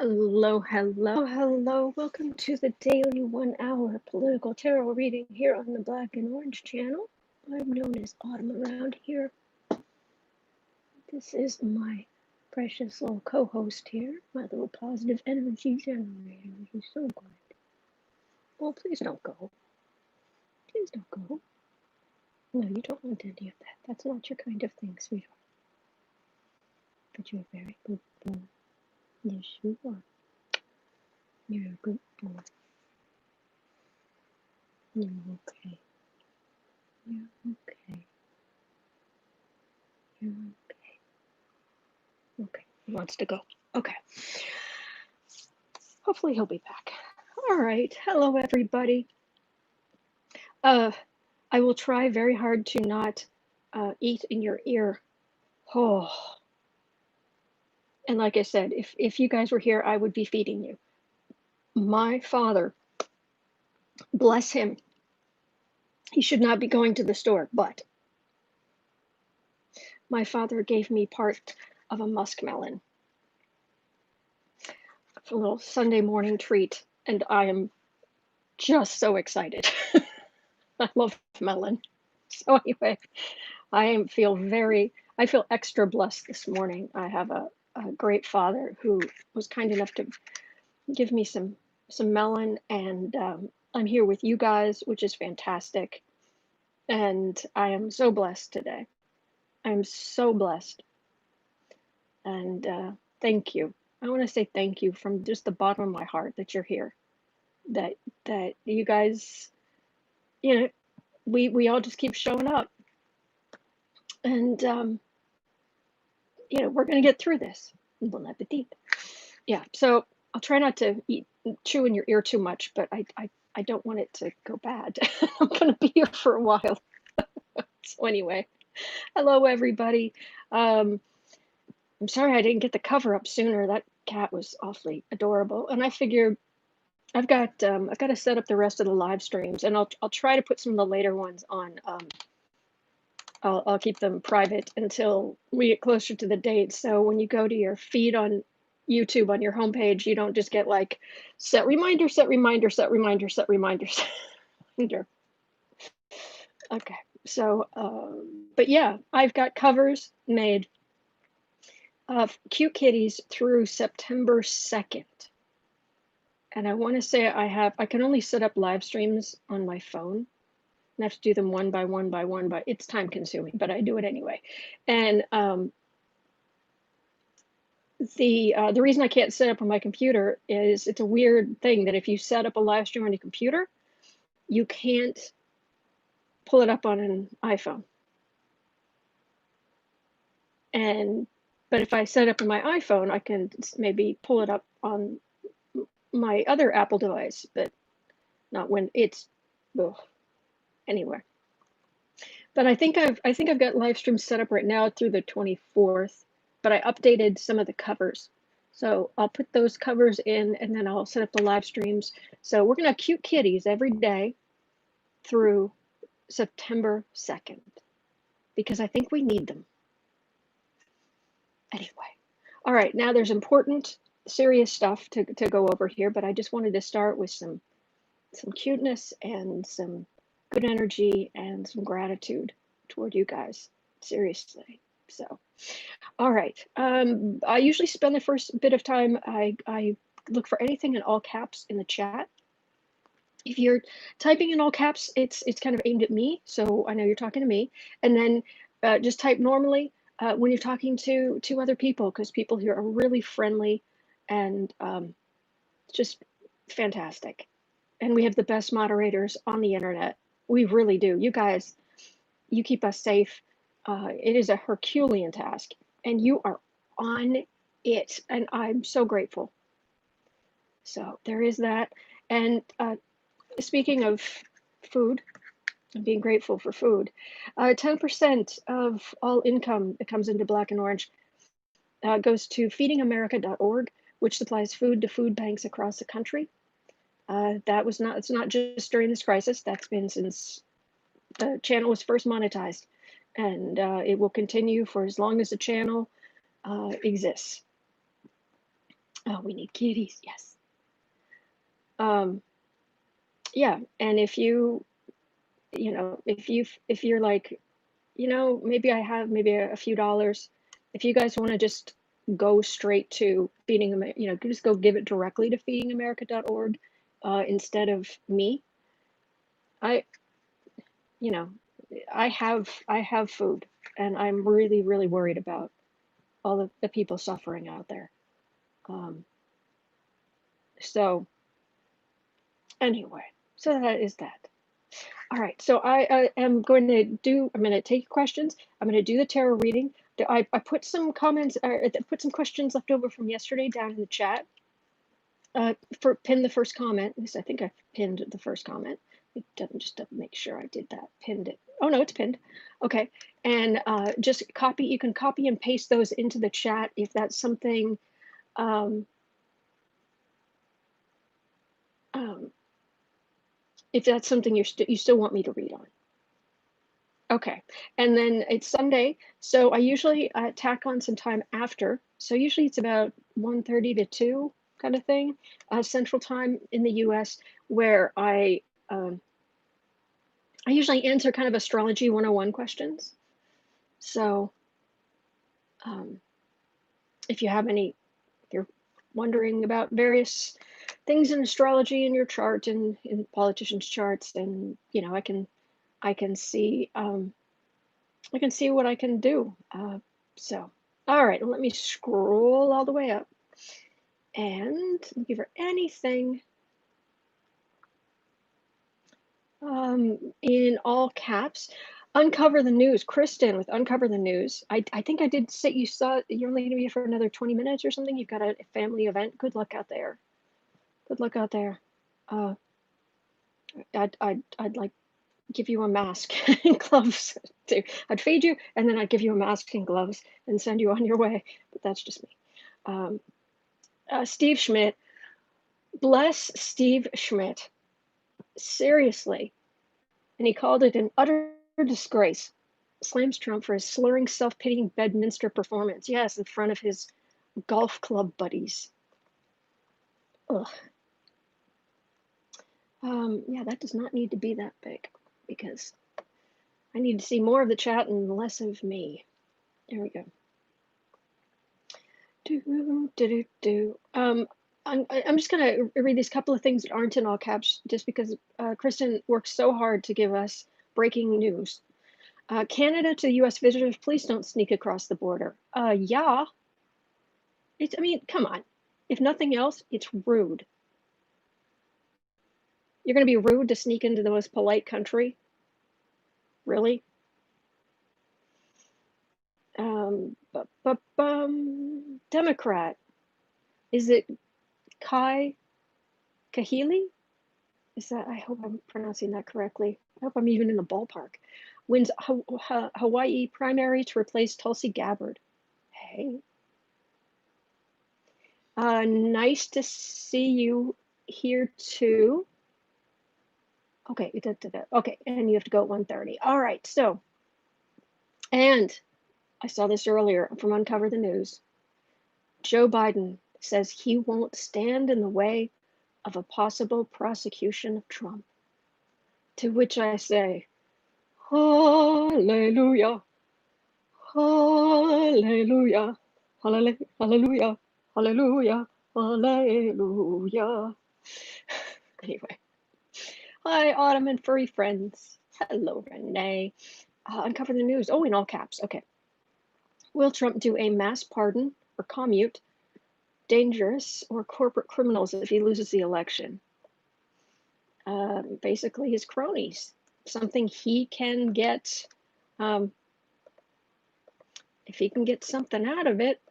Hello, hello, hello. Welcome to the daily 1 hour political tarot reading here on the Black and Orange channel. I'm known as Autumn around here. This is my precious little co-host here, my little positive energy generator. He's so good. Oh, please don't go. Please don't go. No, you don't want any of that. That's not your kind of thing, sweetheart. But you're a very good boy. Yes, you are. You're a good boy. You're okay. You're okay. You're okay. Okay, he wants to go. Okay. Hopefully he'll be back. All right. Hello, everybody. I will try very hard to not eat in your ear. Oh. And like I said, if you guys were here, I would be feeding you. My father, bless him, he should not be going to the store, but my father gave me part of a muskmelon. A little Sunday morning treat, and I am just so excited. I love melon. So anyway, I feel extra blessed this morning. I have a great father who was kind enough to give me some melon, and I'm here with you guys, which is fantastic. And I am so blessed today. I'm so blessed. And thank you. I want to say thank you from just the bottom of my heart that you're here. That you guys, we all just keep showing up. And we're gonna get through this. Bon appetit. Yeah, so I'll try not to chew in your ear too much, but I don't want it to go bad. I'm gonna be here for a while. So anyway, hello everybody. I'm sorry I didn't get the cover up sooner. That cat was awfully adorable, and I figured I've got to set up the rest of the live streams, and I'll try to put some of the later ones on. I'll keep them private until we get closer to the date. So when you go to your feed on YouTube on your homepage, you don't just get like set reminder, set reminder, set reminder, set reminder, set reminder. Okay, so but yeah, I've got covers made of Cute Kitties through September 2nd. And I want to say I can only set up live streams on my phone. I have to do them one by one by one, but it's time consuming, but I do it anyway. And the reason I can't set up on my computer is it's a weird thing that if you set up a live stream on your computer, you can't pull it up on an iPhone. But if I set up on my iPhone, I can maybe pull it up on my other Apple device, but not when it's anyway. But I think I've got live streams set up right now through the 24th, but I updated some of the covers. So I'll put those covers in, and then I'll set up the live streams. So we're gonna have Cute Kitties every day through September 2nd, because I think we need them. Anyway, all right, now there's important, serious stuff to go over here, but I just wanted to start with some cuteness and some good energy and some gratitude toward you guys, seriously. So, all right, I usually spend the first bit of time, I look for anything in all caps in the chat. If you're typing in all caps, it's kind of aimed at me, so I know you're talking to me. And then just type normally when you're talking to other people, because people here are really friendly and just fantastic. And we have the best moderators on the internet. We really do. You guys, you keep us safe. It is a Herculean task, and you are on it, and I'm so grateful. So there is that. And speaking of food, and being grateful for food, 10% of all income that comes into Black and Orange goes to feedingamerica.org, which supplies food to food banks across the country. It's not just during this crisis. That's been since the channel was first monetized, and it will continue for as long as the channel exists. Oh, we need kitties. Yes. Um, yeah. And if if you're like, maybe I have maybe a few dollars. If you guys want to just go straight to feeding, just go give it directly to feedingamerica.org instead of me. I, you know, I have food, and I'm really, really worried about all the people suffering out there. Um, so anyway, so that is that. All right, so I'm going to take questions. I'm going to do the tarot reading. I put some comments, or put some questions left over from yesterday down in the chat. Pin the first comment. At least I think I pinned the first comment. It doesn't just to make sure I did that. Pinned it. Oh no, it's pinned. Okay, and just copy. You can copy and paste those into the chat if that's something. Um, um, if that's something you still want me to read on. Okay, and then it's Sunday, so I usually tack on some time after. So usually it's about 1:30 to 2 kind of thing, Central Time in the U.S., where I usually answer kind of astrology 101 questions. So um, if you have if you're wondering about various things in astrology in your chart and in politicians' charts, then I can see I can see what I can do. So, all right, let me scroll all the way up and looking for anything in all caps. Uncover the news. Kristen with Uncover the News. I think I did say you're only going to be here for another 20 minutes or something. You've got a family event. Good luck out there. Good luck out there. Uh, I'd like give you a mask and gloves too. I'd feed you and then I'd give you a mask and gloves and send you on your way. But that's just me. Um, Steve Schmidt. Bless Steve Schmidt. Seriously. And he called it an utter disgrace. Slams Trump for his slurring, self-pitying Bedminster performance. Yes, in front of his golf club buddies. Ugh. Yeah, that does not need to be that big because I need to see more of the chat and less of me. There we go. I'm just going to read these couple of things that aren't in all caps just because Kristen works so hard to give us breaking news. Canada to U.S. visitors, please don't sneak across the border. Yeah. I mean, come on. If nothing else, it's rude. You're going to be rude to sneak into the most polite country? Really? Democrat. Is it Kahili? Is that? I hope I'm pronouncing that correctly. I hope I'm even in the ballpark. Wins Hawaii primary to replace Tulsi Gabbard. Hey. Nice to see you here too. Okay, okay, and you have to go at 1:30. All right, so, and I saw this earlier from Uncover the News. Joe Biden says he won't stand in the way of a possible prosecution of Trump. To which I say, Hallelujah, Hallelujah, Hallelujah, Hallelujah, Hallelujah, Hallelujah. Anyway, hi, Autumn and furry friends. Hello, Renee. Uncover the News. Oh, in all caps. Okay. Will Trump do a mass pardon or commute dangerous or corporate criminals if he loses the election? Basically, his cronies. Something he can get, if he can get something out of it.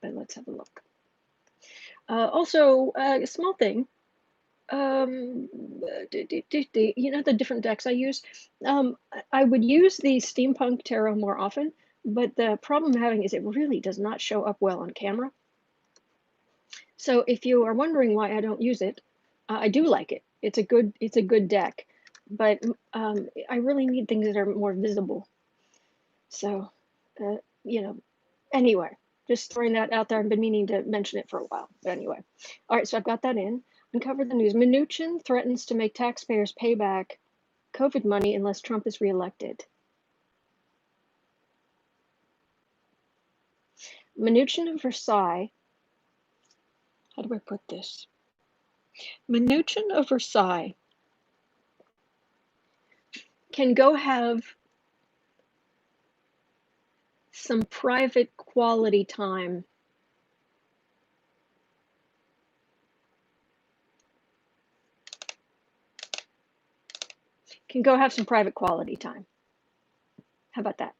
But let's have a look. Also, a small thing. The different decks I use. I would use the Steampunk Tarot more often, but the problem I'm having is it really does not show up well on camera. So if you are wondering why I don't use it, I do like it. It's a good deck, but I really need things that are more visible. So, anyway, Just throwing that out there. I've been meaning to mention it for a while. But anyway. All right, so I've got that in. Uncover the news. Mnuchin threatens to make taxpayers pay back COVID money unless Trump is reelected. Mnuchin of Versailles. How do I put this? Mnuchin of Versailles can go have some private quality time How about that?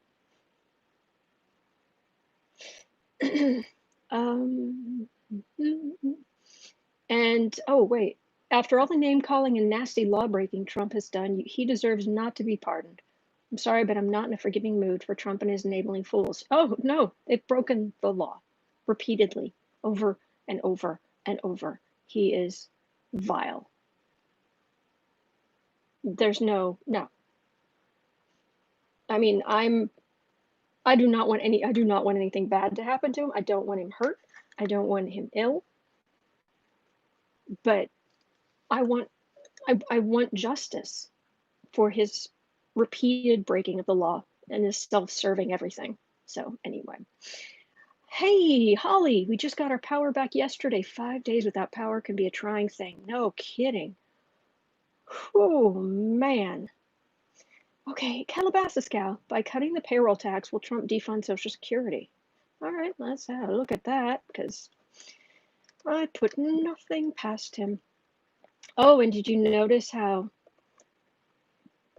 And oh wait, after all the name calling and nasty law breaking Trump has done, he deserves not to be pardoned. I'm sorry, but I'm not in a forgiving mood for Trump and his enabling fools. Oh no, they've broken the law repeatedly, over and over and over. He is vile. There's no. I mean, I do not want anything bad to happen to him. I don't want him hurt. I don't want him ill. But I want justice for his repeated breaking of the law and his self-serving everything. So anyway. Hey, Holly, we just got our power back yesterday. 5 days without power can be a trying thing. No kidding. Oh, man. Okay, Calabasas gal. By cutting the payroll tax, will Trump defund Social Security? All right, let's have a look at that, because I put nothing past him. Oh, and did you notice how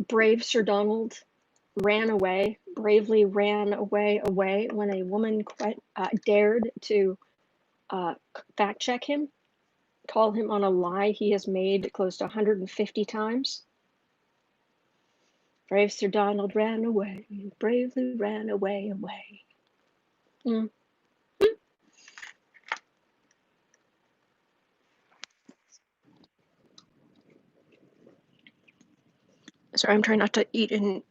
brave Sir Donald bravely ran away when a woman dared to fact check him, call him on a lie he has made close to 150 times? Brave Sir Donald ran away, bravely ran away. Mm. Sorry, I'm trying not to eat in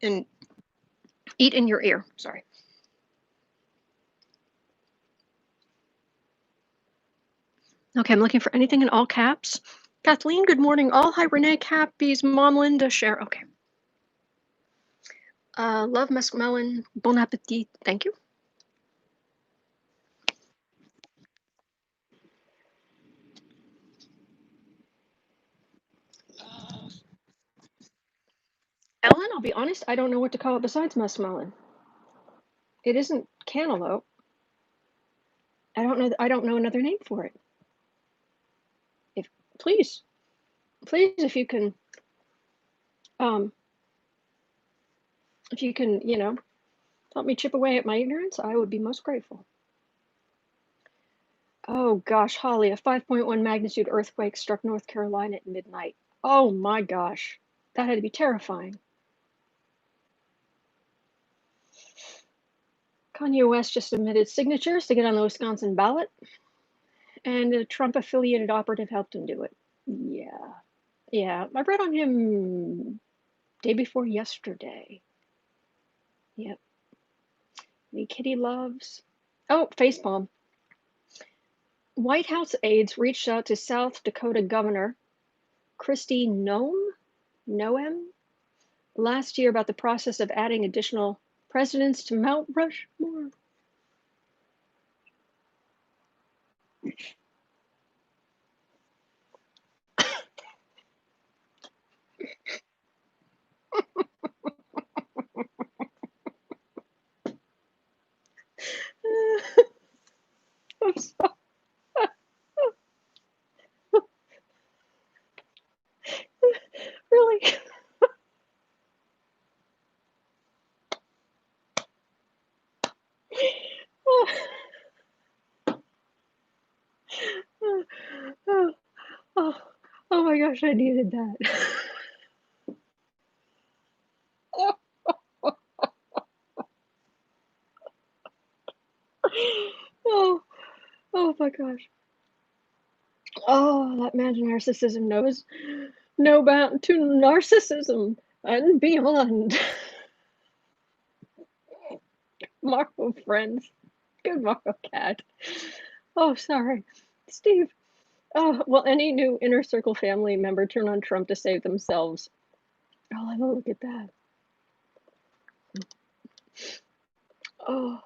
your ear. Sorry. Okay, I'm looking for anything in all caps. Kathleen, good morning all. Hi, Renee, Cappy's mom, Linda, share. Okay. Love muskmelon. Bon appetit. Thank you. Ellen, I'll be honest, I don't know what to call it besides muskmelon. It isn't cantaloupe. I don't know another name for it. Please, if you can, help me chip away at my ignorance, I would be most grateful. Oh gosh, Holly, a 5.1 magnitude earthquake struck North Carolina at midnight. Oh my gosh, that had to be terrifying. Kanye West just submitted signatures to get on the Wisconsin ballot, and a Trump-affiliated operative helped him do it. Yeah, I read on him day before yesterday. Yep. Any kitty loves? Oh, facepalm. White House aides reached out to South Dakota Governor Kristi Noem last year about the process of adding additional presidents to Mount Rushmore. I'm sorry. Really? Oh my gosh, I needed that. Oh my gosh. Oh, that man's narcissism knows no bound to narcissism and beyond. Marvel friends. Good morrow, cat. Oh, sorry. Steve. Oh, will any new Inner Circle family member turn on Trump to save themselves? Oh, have a look at that. Oh,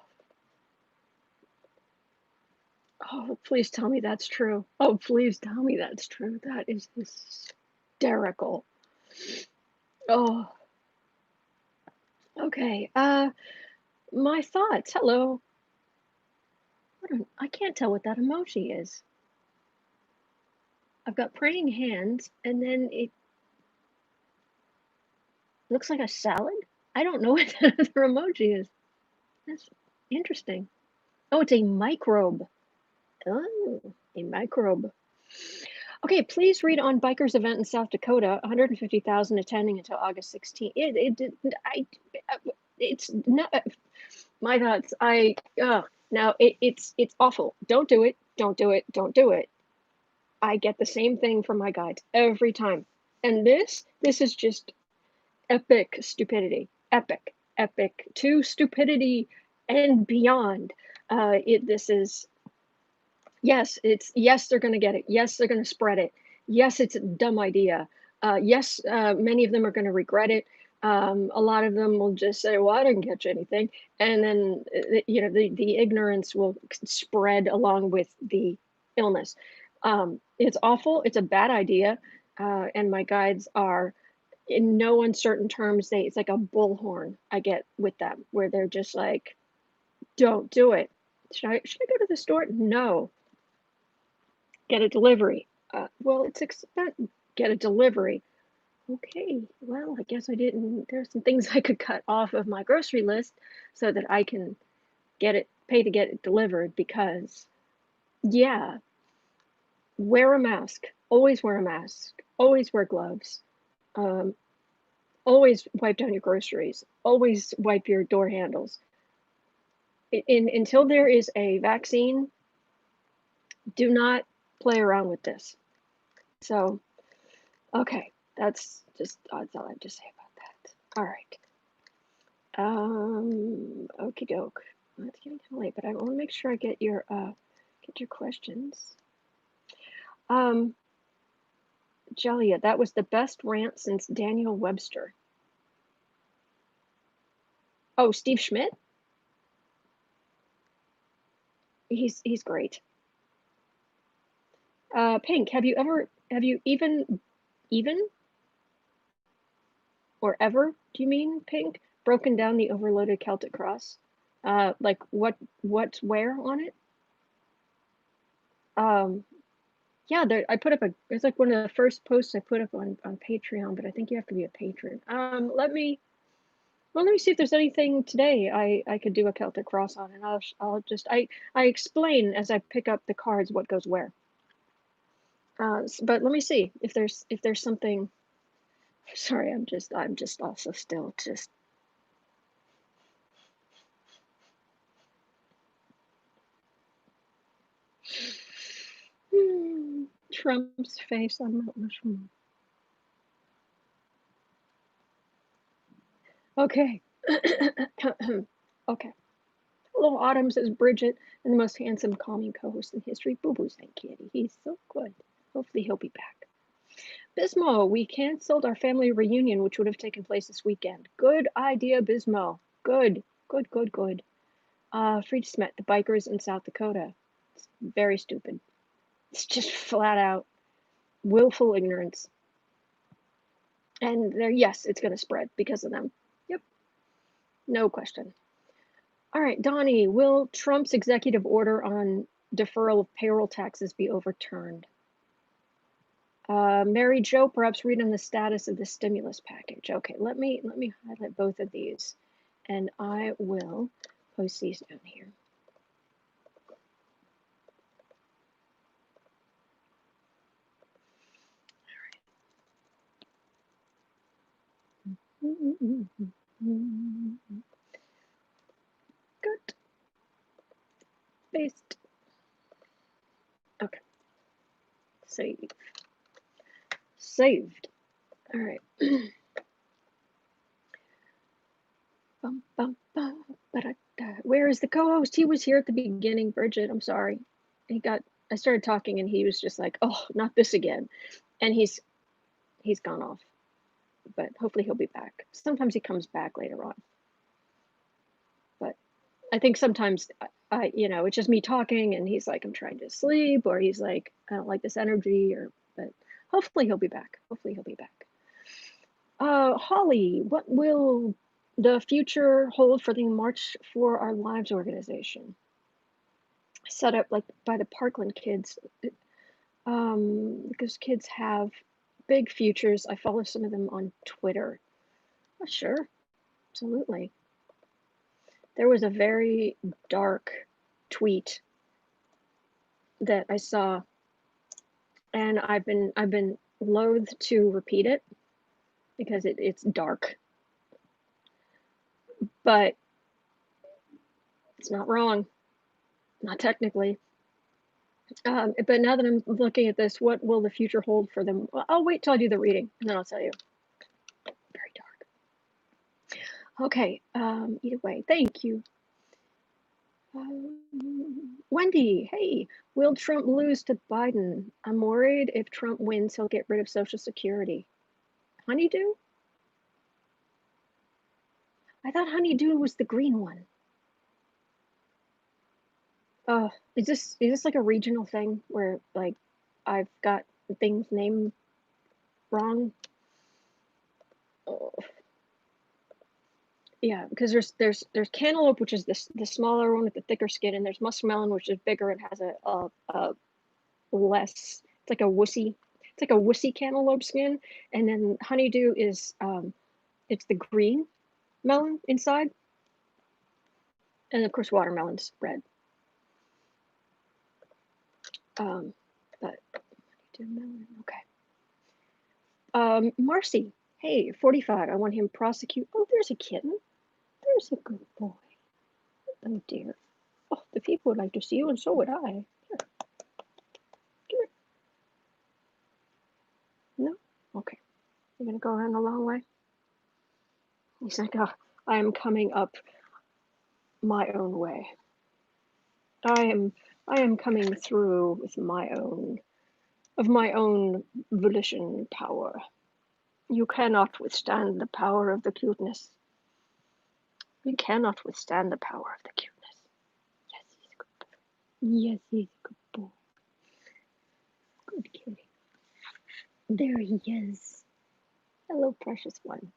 oh, please tell me that's true. Oh, please tell me that's true. That is hysterical. Oh, okay. My thoughts. Hello. I can't tell what that emoji is. I've got praying hands, and then it looks like a salad. I don't know what that other emoji is. That's interesting. Oh, it's a microbe. Oh, a microbe. Okay, please read on bikers event in South Dakota. 150,000 attending until August 16th. It's not my thoughts. Now it's awful. Don't do it. Don't do it. Don't do it. I get the same thing from my guides every time, and this is just epic stupidity. Epic to stupidity and beyond. This is Yes, yes, they're gonna get it. Yes, they're gonna spread it. Yes, it's a dumb idea. Yes, many of them are gonna regret it. A lot of them will just say, "Well, I didn't catch anything," and then the ignorance will spread along with the illness. It's awful. It's a bad idea, and my guides are in no uncertain terms. It's like a bullhorn I get with them, where they're just like, "Don't do it." Should I go to the store? No. Get a delivery. Well, it's get a delivery. Okay, well, I guess I didn't. There's some things I could cut off of my grocery list so that I can pay to get it delivered because, yeah, wear a mask. Always wear a mask. Always wear gloves. Um, always wipe down your groceries. Always wipe your door handles. Until there is a vaccine, do not play around with this. So, okay, that's all I have to say about that. All right. Okie doke. It's getting kind of late, but I want to make sure I get your questions. Jelia, that was the best rant since Daniel Webster. Oh, Steve Schmidt? He's great. Pink, have you even or ever, do you mean, Pink, broken down the overloaded Celtic cross? Like what's where on it? Yeah, I put up it's like one of the first posts I put up on Patreon, but I think you have to be a patron. Let me see if there's anything today I could do a Celtic cross on, and I'll just I explain as I pick up the cards what goes where. But let me see if there's something. Sorry, I'm just also still just. Trump's face on Mount Rushmore. Okay. Okay. Hello, Autumn, says Bridget, and the most handsome, calming co-host in history. Boo Boo saying Candy. He's so good. Hopefully he'll be back. Bismo, we canceled our family reunion, which would have taken place this weekend. Good idea, Bismo. Good. Fried Smet, the bikers in South Dakota. It's very stupid. It's just flat out willful ignorance. And yes, it's going to spread because of them. Yep. No question. All right, Donnie, will Trump's executive order on deferral of payroll taxes be overturned? Mary Jo, perhaps read on the status of the stimulus package. Okay, let me highlight both of these, and I will post these down here. All right. Good. Paste. Okay. Saved. All right. Bum, bum, bum, Where is the co-host? He was here at the beginning, Bridget. I'm sorry. I started talking and he was just like, oh, not this again. And he's gone off. But hopefully he'll be back. Sometimes he comes back later on. But I think sometimes it's just me talking and he's like, I'm trying to sleep, or he's like, I don't like this energy, but hopefully he'll be back. Hopefully he'll be back. Holly, what will the future hold for the March for Our Lives organization? Set up like by the Parkland kids. Because kids have big futures. I follow some of them on Twitter. Oh, sure, absolutely. There was a very dark tweet that I saw, and I've been loath to repeat it because it's dark, but it's not wrong, not technically. But now that I'm looking at this, what will the future hold for them? Well, I'll wait till I do the reading, and then I'll tell you. Very dark. Okay, either way, thank you. Wendy, hey, will Trump lose to Biden? I'm worried if Trump wins, he'll get rid of Social Security. Honeydew? I thought Honeydew was the green one. Is this like a regional thing where like I've got things named wrong? Oh. Yeah, because there's cantaloupe, which is the smaller one with the thicker skin, and there's muskmelon, which is bigger and has a less. It's like a wussy. It's like a wussy cantaloupe skin, and then honeydew is it's the green melon inside, and of course watermelon's red. But honeydew melon, okay. Marcy, hey, 45. I want him prosecute. Oh, there's a kitten. There's a good boy. Oh dear. Oh, the people would like to see you, and so would I. Here. Come here. No? Okay. You're gonna go around the long way? He's like, oh, I am coming up my own way. I am coming through with my own volition power. You cannot withstand the power of the cuteness. You cannot withstand the power of the cuteness. Yes, he's a good boy. Yes, he's a good boy. Good kitty. There he is. Hello, precious one.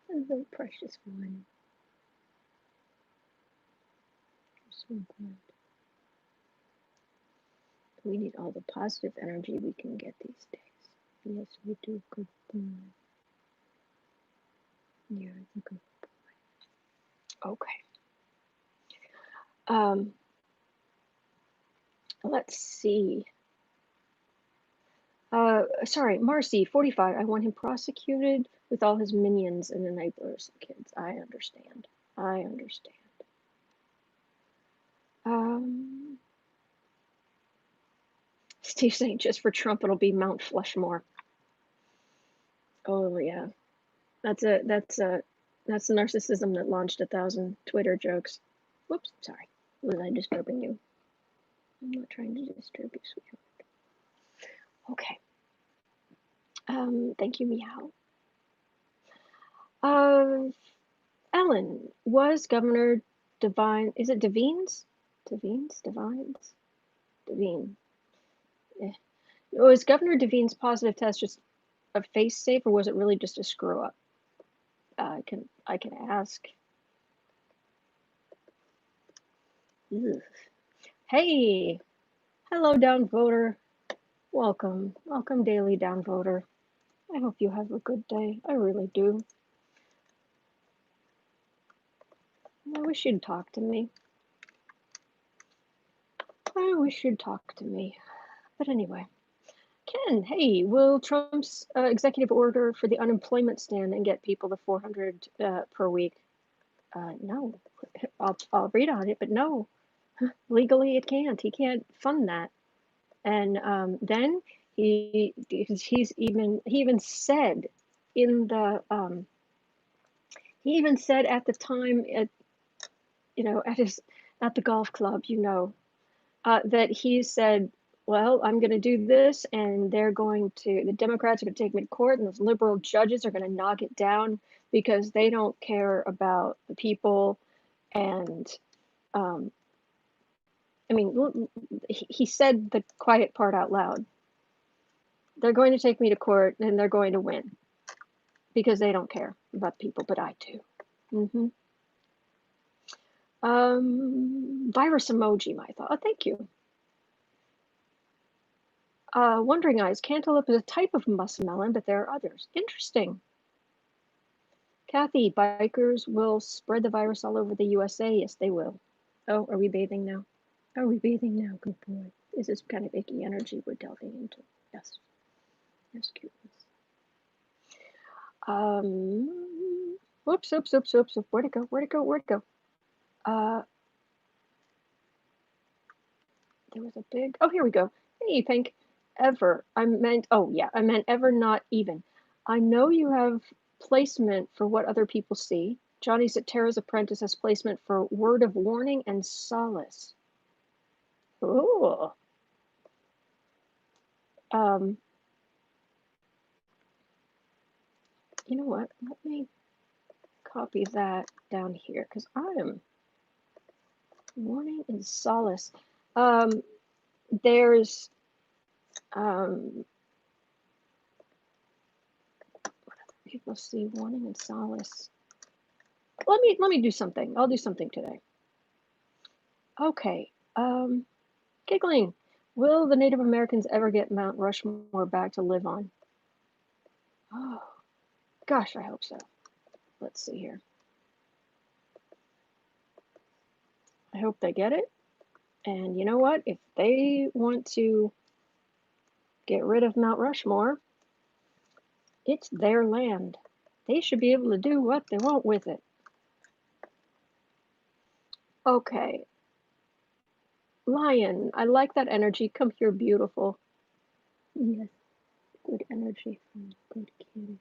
Hello, precious one. I'm so glad. We need all the positive energy we can get these days. Yes, we do. Good boy. You're a good boy. Okay. Let's see. Sorry, Marcy, 45. I want him prosecuted with all his minions and the neighbors and kids. I understand. Steve saying just for Trump it'll be Mount Flushmore. Oh yeah. That's the narcissism that launched 1,000 Twitter jokes. Whoops, sorry. Was I disturbing you? I'm not trying to disturb you, sweetheart. Okay. Thank you, Meow. Ellen, was Governor Devine, is it Devines? Devines? Was Governor Devine's positive test just a face safe, or was it really just a screw up? I can ask. Ugh. Hey, hello, downvoter. Welcome, daily downvoter. I hope you have a good day. I really do. I wish you'd talk to me. But anyway. Ken, hey, will Trump's executive order for the unemployment stand and get people to $400 per week? No. I'll read on it, but no. Legally, it can't. He can't fund that. And then he even said in the he even said at the time at the golf club, that he said, well, I'm going to do this, and the Democrats are going to take me to court, and those liberal judges are going to knock it down because they don't care about the people. And, um, I mean, he said the quiet part out loud. They're going to take me to court, and they're going to win because they don't care about people, but I do. Virus emoji, my thought. Oh, thank you. Wondering Eyes, cantaloupe is a type of muskmelon, but there are others. Interesting. Kathy, bikers will spread the virus all over the USA. Yes, they will. Oh, are we bathing now? Are we bathing now? Good boy. This is kind of icky energy we're delving into. Yes. Yes, cuteness. Whoops. Where'd it go? There was a big, oh, here we go. Hey, Pink. Ever. I meant ever, not even. I know you have placement for what other people see. Johnny's at Tara's Apprentice has placement for word of warning and solace. Ooh. You know what? Let me copy that down here because I am warning and solace. There's what other people see warning and solace. Let me do something. I'll do something today. Okay. Giggling. Will the Native Americans ever get Mount Rushmore back to live on? Oh, gosh, I hope so. Let's see here. I hope they get it. And you know what? If they want to get rid of Mount Rushmore, it's their land. They should be able to do what they want with it. Okay. Lion, I like that energy. Come here, beautiful. Yes, good energy from good kitty.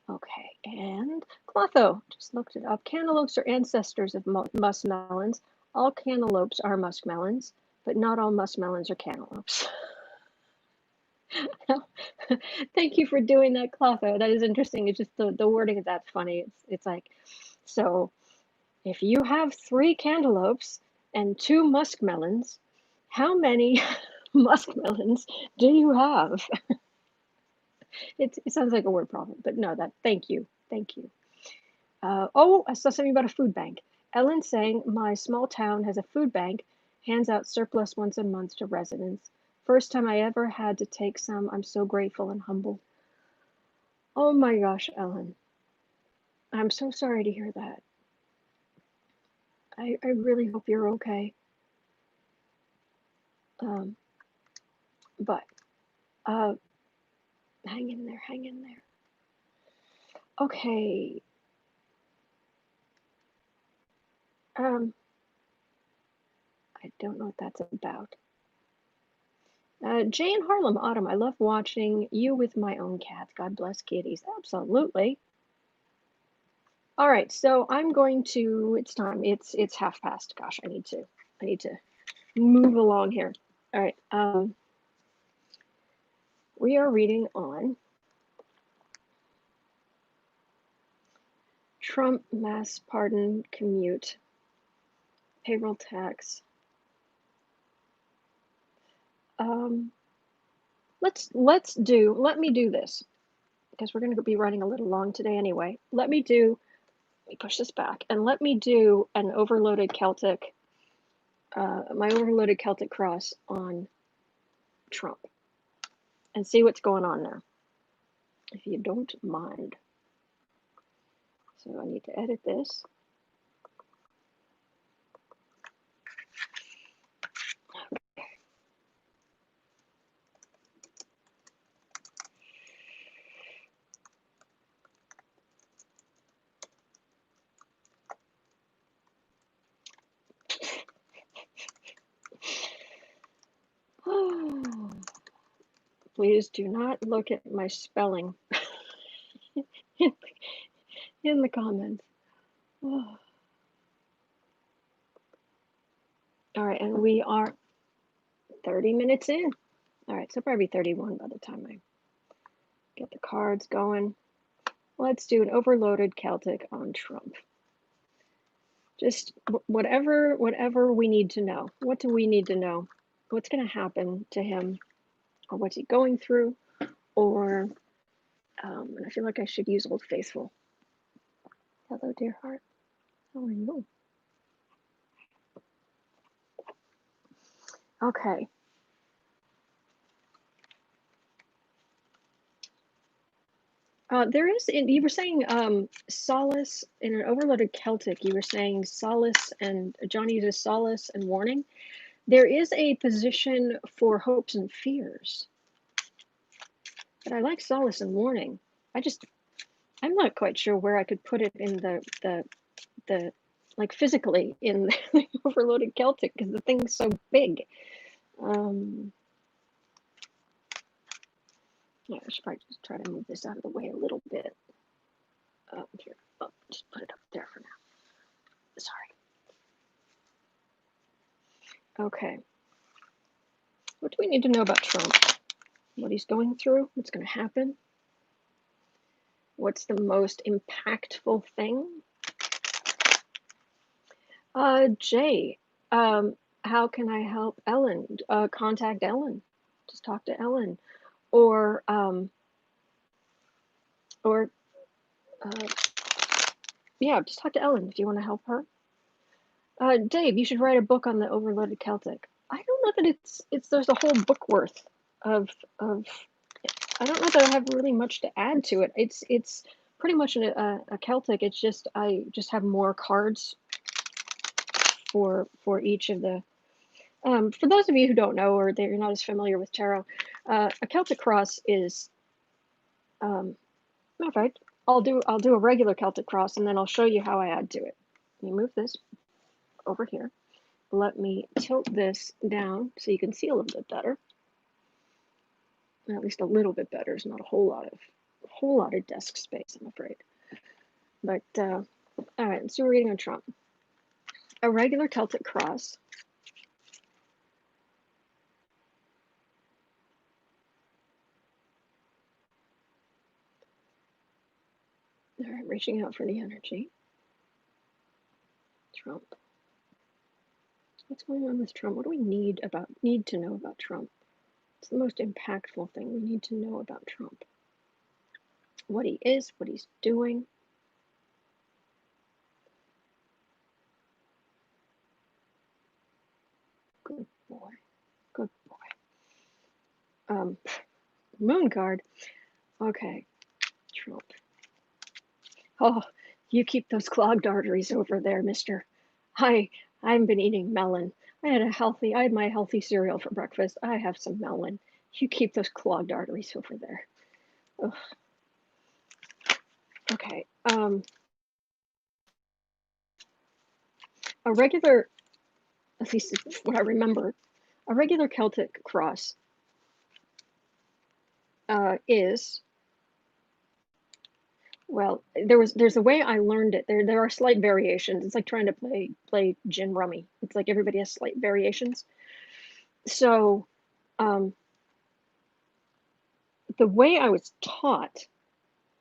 Okay, and Clotho, just looked it up. Cantaloupes are ancestors of muskmelons. All cantaloupes are muskmelons, but not all muskmelons are cantaloupes. Thank you for doing that, Clotho. That is interesting. It's just the wording of that's funny. It's like, so if you have 3 cantaloupes and 2 muskmelons, how many muskmelons do you have? It sounds like a word problem, but no, thank you. Oh, I saw something about a food bank. Ellen saying my small town has a food bank, hands out surplus once a month to residents. First time I ever had to take some. I'm so grateful and humbled. Oh my gosh, Ellen. I'm so sorry to hear that. I really hope you're okay. But hang in there. Okay. I don't know what that's about. Jay in Harlem, Autumn, I love watching you with my own cats. God bless kitties. Absolutely. All right, so I'm going to, it's time. It's past. Gosh, I need to move along here. All right. We are reading on Trump mass pardon commute, payroll tax. Let me do this because we're going to be running a little long today anyway. Let me push this back and let me do an overloaded Celtic, my overloaded Celtic cross on Trump and see what's going on there, if you don't mind. So I need to edit this. Please do not look at my spelling in the comments. All right, and we are 30 minutes in. All right, so probably 31 by the time I get the cards going. Let's do an overloaded Celtic on Trump. Just whatever we need to know. What do we need to know? What's going to happen to him, or what's he going through, or and I feel like I should use Old Faithful. Hello, dear heart. How are you? Okay. There is, you were saying solace in an overloaded Celtic. You were saying solace, and Johnny uses solace and warning. There is a position for hopes and fears, but I like solace and warning. I'm not quite sure where I could put it in the like physically in the overloaded Celtic, because the thing's so big. Yeah, I should probably just try to move this out of the way a little bit. Here, just put it up there for now. Sorry. Okay. What do we need to know about Trump? What he's going through? What's going to happen? What's the most impactful thing? Jay, how can I help Ellen? Contact Ellen. Just talk to Ellen. Or yeah, just talk to Ellen if you want to help her. Dave, you should write a book on the overloaded Celtic. I don't know that there's a whole book worth of I don't know that I have really much to add to it. It's pretty much a Celtic. It's just I just have more cards for each of the. For those of you who don't know, or that you're not as familiar with tarot, a Celtic cross is. Matter of fact, I'll do a regular Celtic cross, and then I'll show you how I add to it. Let me move this over here. Let me tilt this down so you can see a little bit better. At least a little bit better. It's not a whole lot of desk space, I'm afraid. But all right, so we're reading on Trump. A regular Celtic cross. All right, reaching out for the energy. Trump. What's going on with Trump? What do we need to know about Trump? It's the most impactful thing we need to know about Trump. What he is, what he's doing. Good boy. Good boy. Moon card. Okay. Trump. Oh, you keep those clogged arteries over there, mister. I haven't been eating melon. I had my healthy cereal for breakfast. I have some melon. You keep those clogged arteries over there. Ugh. Okay. A regular, at least what I remember, a regular Celtic cross is, well, there's a way I learned it. There are slight variations. It's like trying to play gin rummy. It's like everybody has slight variations. So, the way I was taught,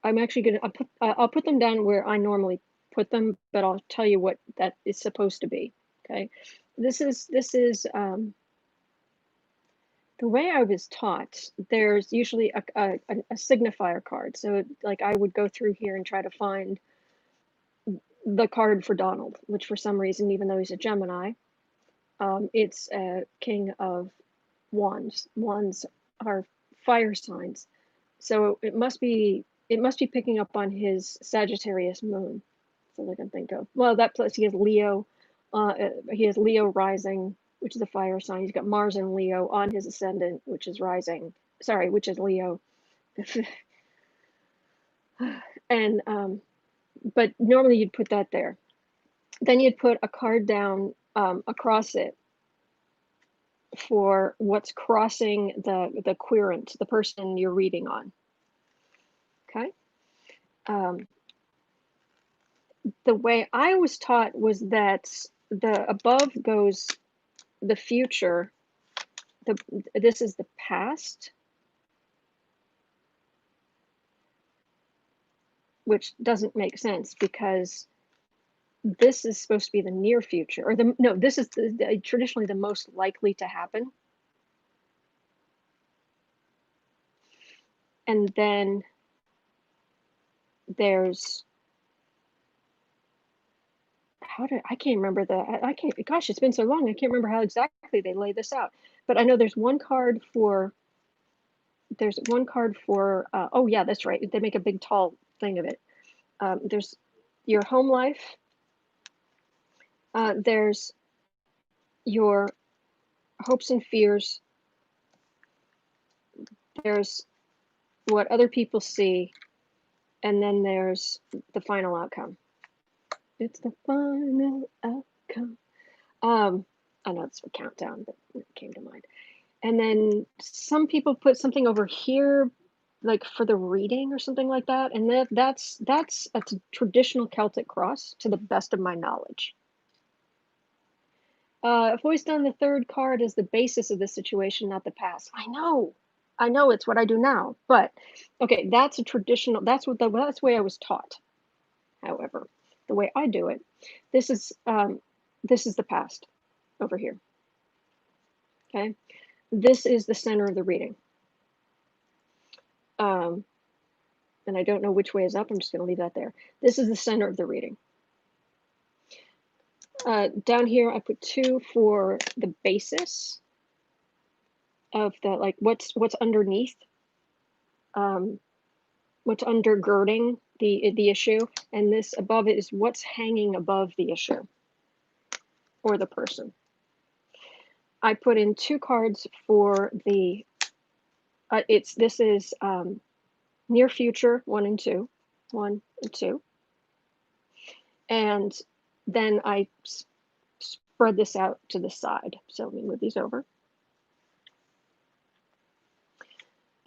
I'm actually I'll put them down where I normally put them, but I'll tell you what that is supposed to be. Okay, this is the way I was taught. There's usually a signifier card. So like I would go through here and try to find the card for Donald, which for some reason, even though he's a Gemini, it's a King of Wands. Wands are fire signs, so it must be picking up on his Sagittarius moon. That's all I can think of. Well, that plus he has Leo. He has Leo rising, which is a fire sign. He's got Mars and Leo on his ascendant, which is rising. Sorry, which is Leo. And but normally you'd put that there. Then you'd put a card down across it for what's crossing the querent, the person you're reading on. Okay. The way I was taught was that the above goes the future, this is the past, which doesn't make sense because this is supposed to be the near future, or no, this is traditionally the most likely to happen. And then there's, I can't remember I can't, gosh, it's been so long, I can't remember how exactly they lay this out. But I know there's one card for, oh yeah, that's right. They make a big tall thing of it. There's your home life. There's your hopes and fears. There's what other people see. And then there's the final outcome. It's the final outcome. I know it's a countdown, but it came to mind. And then some people put something over here, like for the reading or something like that. And that's a traditional Celtic cross, to the best of my knowledge. I've always done the third card as the basis of the situation, not the past. I know it's what I do now, but okay, that's a traditional. That's the way I was taught. However, the way I do it, this is the past over here. Okay, this is the center of the reading. And I don't know which way is up. I'm just going to leave that there. This is the center of the reading. Down here, I put 2 for the basis of the, like, what's underneath, what's undergirding the issue, and this above it is what's hanging above the issue or the person. I put in 2 cards for the, this is near future 1 and 2, and then I spread this out to the side. So let me move these over.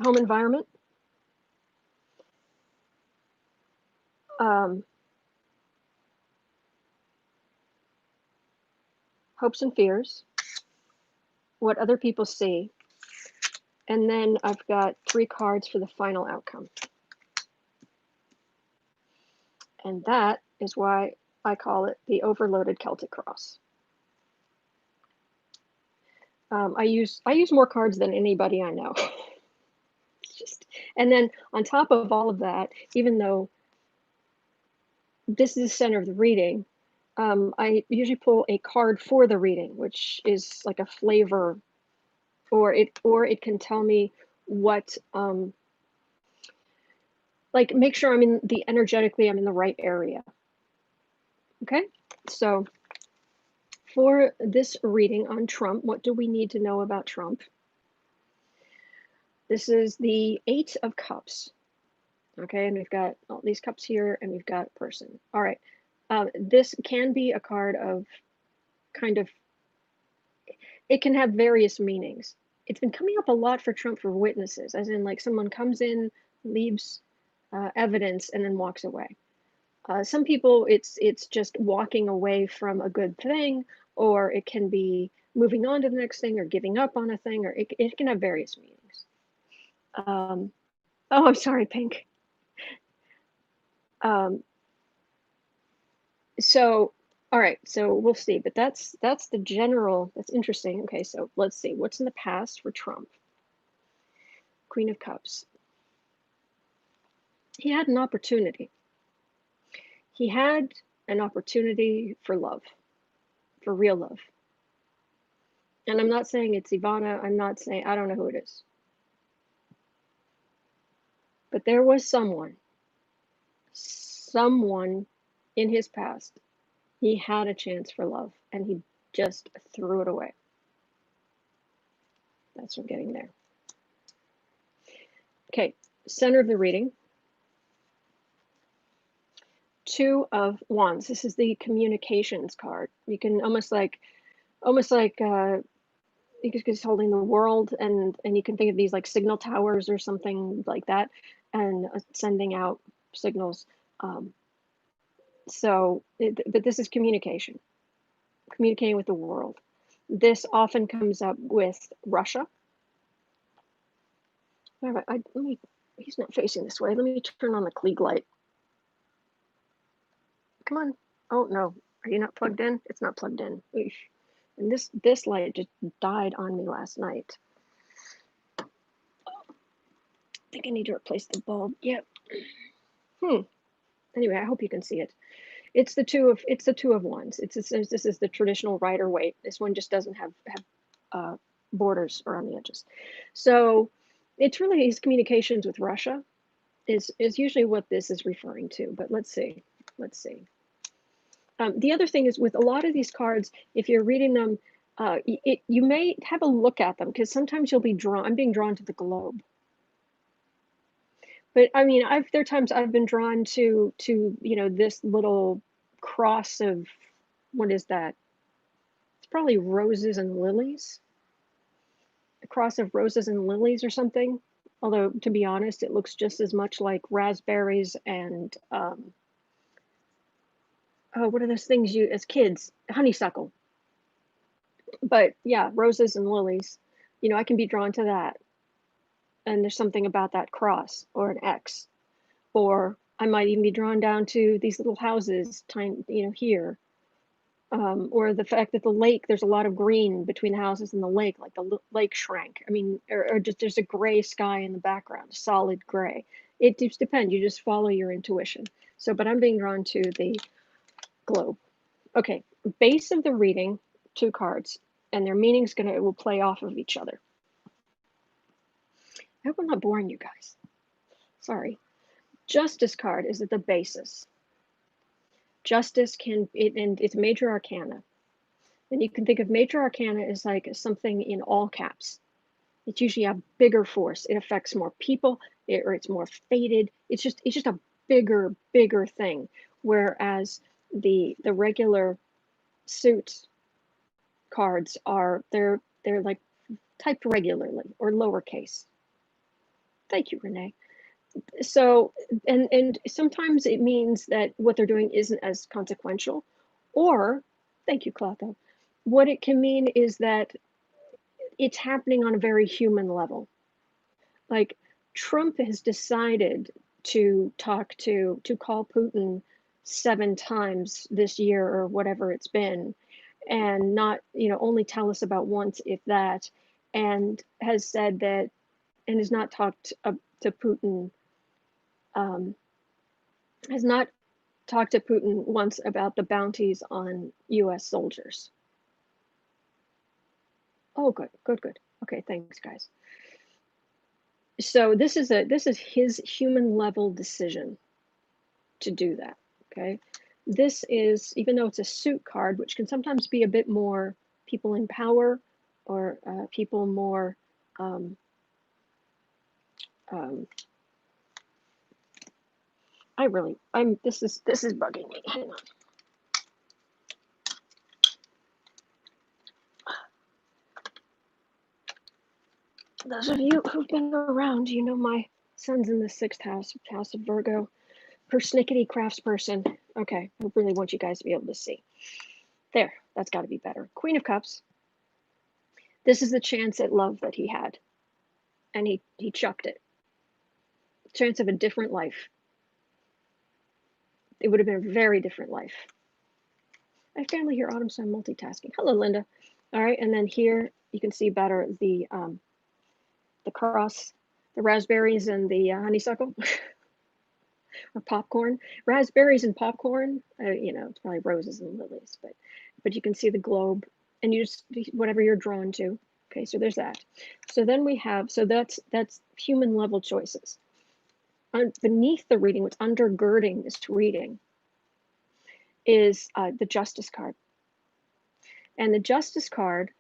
Home environment. Hopes and fears. What other people see. And then I've got 3 cards for the final outcome. And that is why I call it the overloaded Celtic cross. I use more cards than anybody I know. And then on top of all of that, even though this is the center of the reading, I usually pull a card for the reading, which is like a flavor, or it can tell me what, like, make sure I'm in the energetically, I'm in the right area. Okay, so for this reading on Trump, what do we need to know about Trump? This is the 8 of Cups. Okay, and we've got all these cups here, and we've got person. All right, this can be a card of kind of, it can have various meanings. It's been coming up a lot for Trump for witnesses, as in like someone comes in, leaves evidence, and then walks away. Some people, it's just walking away from a good thing, or it can be moving on to the next thing, or giving up on a thing, or it can have various meanings. Oh, I'm sorry, Pink. So, all right, so we'll see, but that's the general. That's interesting. Okay, so let's see what's in the past for Trump. Queen of Cups. He had an opportunity. He had an opportunity for love, for real love. And I'm not saying it's Ivana. I'm not saying, I don't know who it is. But there was someone in his past. He had a chance for love, and he just threw it away. That's what I'm getting there. Okay, center of the reading. 2 of Wands. This is the communications card. You can almost like you could just holding the world, and you can think of these like signal towers or something like that, and sending out signals. But this is communication, communicating with the world. This often comes up with Russia. All right, let me, he's not facing this way. Let me turn on the Klieg light. Come on. Oh, no. Are you not plugged in? It's not plugged in. Eesh. And this light just died on me last night. I think I need to replace the bulb. Yep. Anyway, I hope you can see it. It's the two of wands. This is the traditional Rider-Waite. This one just doesn't have borders around the edges. So it's really his communications with Russia is usually what this is referring to. But let's see. The other thing is with a lot of these cards, if you're reading them, you may have a look at them because sometimes you'll be drawn. I'm being drawn to the globe. But I mean, there are times I've been drawn to this little cross of, what is that? It's probably roses and lilies. A cross of roses and lilies or something. Although to be honest, it looks just as much like raspberries and oh, what are those things you as kids? Honeysuckle. But yeah, roses and lilies. I can be drawn to that. And there's something about that cross or an X. Or I might even be drawn down to these little houses, here. Or the fact that the lake, there's a lot of green between the houses and the lake, like the lake shrank. I mean, or just there's a gray sky in the background, solid gray. It just depends. You just follow your intuition. So, but I'm being drawn to the globe. Okay, base of the reading, 2 cards, and their meaning's will play off of each other. I hope I'm not boring you guys. Sorry. Justice card is at the basis. Justice and it's major arcana. And you can think of major arcana as like something in all caps. It's usually a bigger force. It affects more people, or it's more fated. It's just a bigger thing. Whereas the regular suit cards they're like typed regularly or lowercase. Thank you, Renee. So, and sometimes it means that what they're doing isn't as consequential, or, thank you, Clotho, what it can mean is that it's happening on a very human level. Like Trump has decided to call Putin 7 times this year or whatever it's been, and not, only tell us about once, if that, and has said that, and has not talked to Putin, has not talked to Putin once about the bounties on US soldiers. Oh, good. Okay, thanks, guys. So this is his human level decision to do that, okay? This is, even though it's a suit card, which can sometimes be a bit more people in power or people more this is bugging me. Hang on. Those of you who've been around, my son's in the 6th house of Virgo. Persnickety craftsperson. Okay, I really want you guys to be able to see. There, that's got to be better. Queen of Cups. This is the chance at love that he had. And he chucked it. Chance of a different life. It would have been a very different life. I have family here, Autumn, so I'm multitasking. Hello, Linda. All right, and then here you can see better the cross, the raspberries and the honeysuckle. Or popcorn, raspberries and popcorn. It's probably roses and lilies, but you can see the globe, and you just whatever you're drawn to. Okay, so there's that. So then we have, that's human level choices. Beneath the reading, what's undergirding this reading is the Justice card. And the Justice card,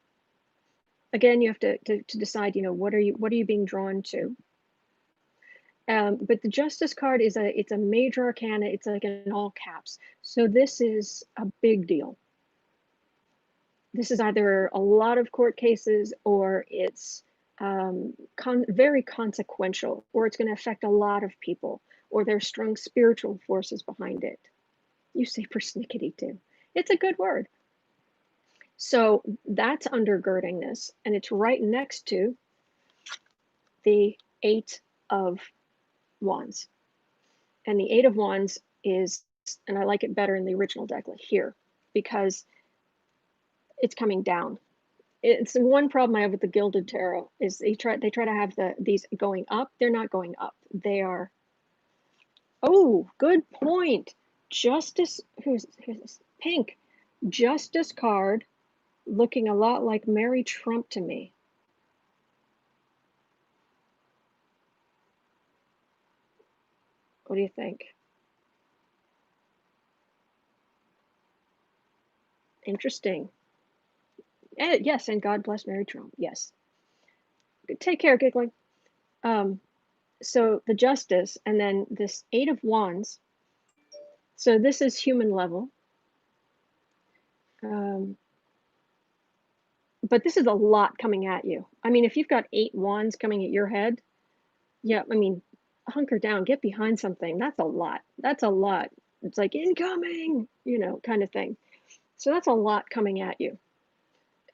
again, you have to decide, what are you being drawn to? But the Justice card it's a major arcana. It's like in all caps. So this is a big deal. This is either a lot of court cases, or it's very consequential, or it's going to affect a lot of people, or there's strong spiritual forces behind it. You say persnickety too. It's a good word. So that's undergirding this, and it's right next to the Eight of Wands. And the Eight of Wands is, and I like it better in the original deck, like here, because it's coming down. It's the one problem I have with the Gilded Tarot is they try to have these going up. They're not going up. They are. Oh, good point. Justice. Who's this? Pink. Justice card, looking a lot like Mary Trump to me. What do you think? Interesting. Yes, and God bless Mary Trump. Yes. Take care, Giggling. So the Justice, and then this Eight of Wands. So this is human level. But this is a lot coming at you. I mean, if you've got 8 wands coming at your head, yeah, I mean, hunker down, get behind something. That's a lot. That's a lot. It's like incoming, kind of thing. So that's a lot coming at you.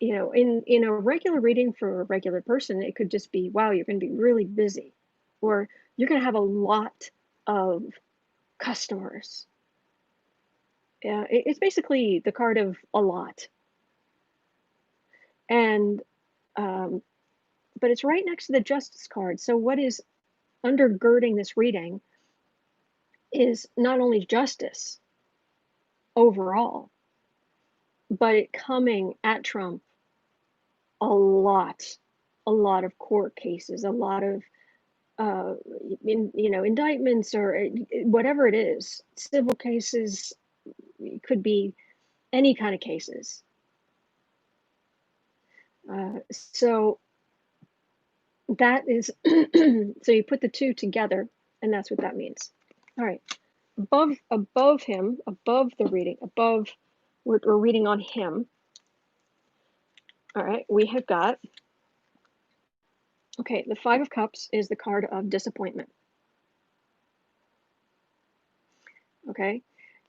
In a regular reading for a regular person, it could just be, wow, you're going to be really busy, or you're going to have a lot of customers. Yeah, it's basically the card of a lot. And but it's right next to the Justice card. So what is undergirding this reading is not only justice overall, but it coming at Trump a lot of court cases, a lot of indictments, or whatever it is, civil cases. It could be any kind of cases. So that is so you put the two together, and that's what that means. All right, above him, above the reading, above we're reading on him. All right, we have got, okay, the Five of Cups is the card of disappointment. Okay,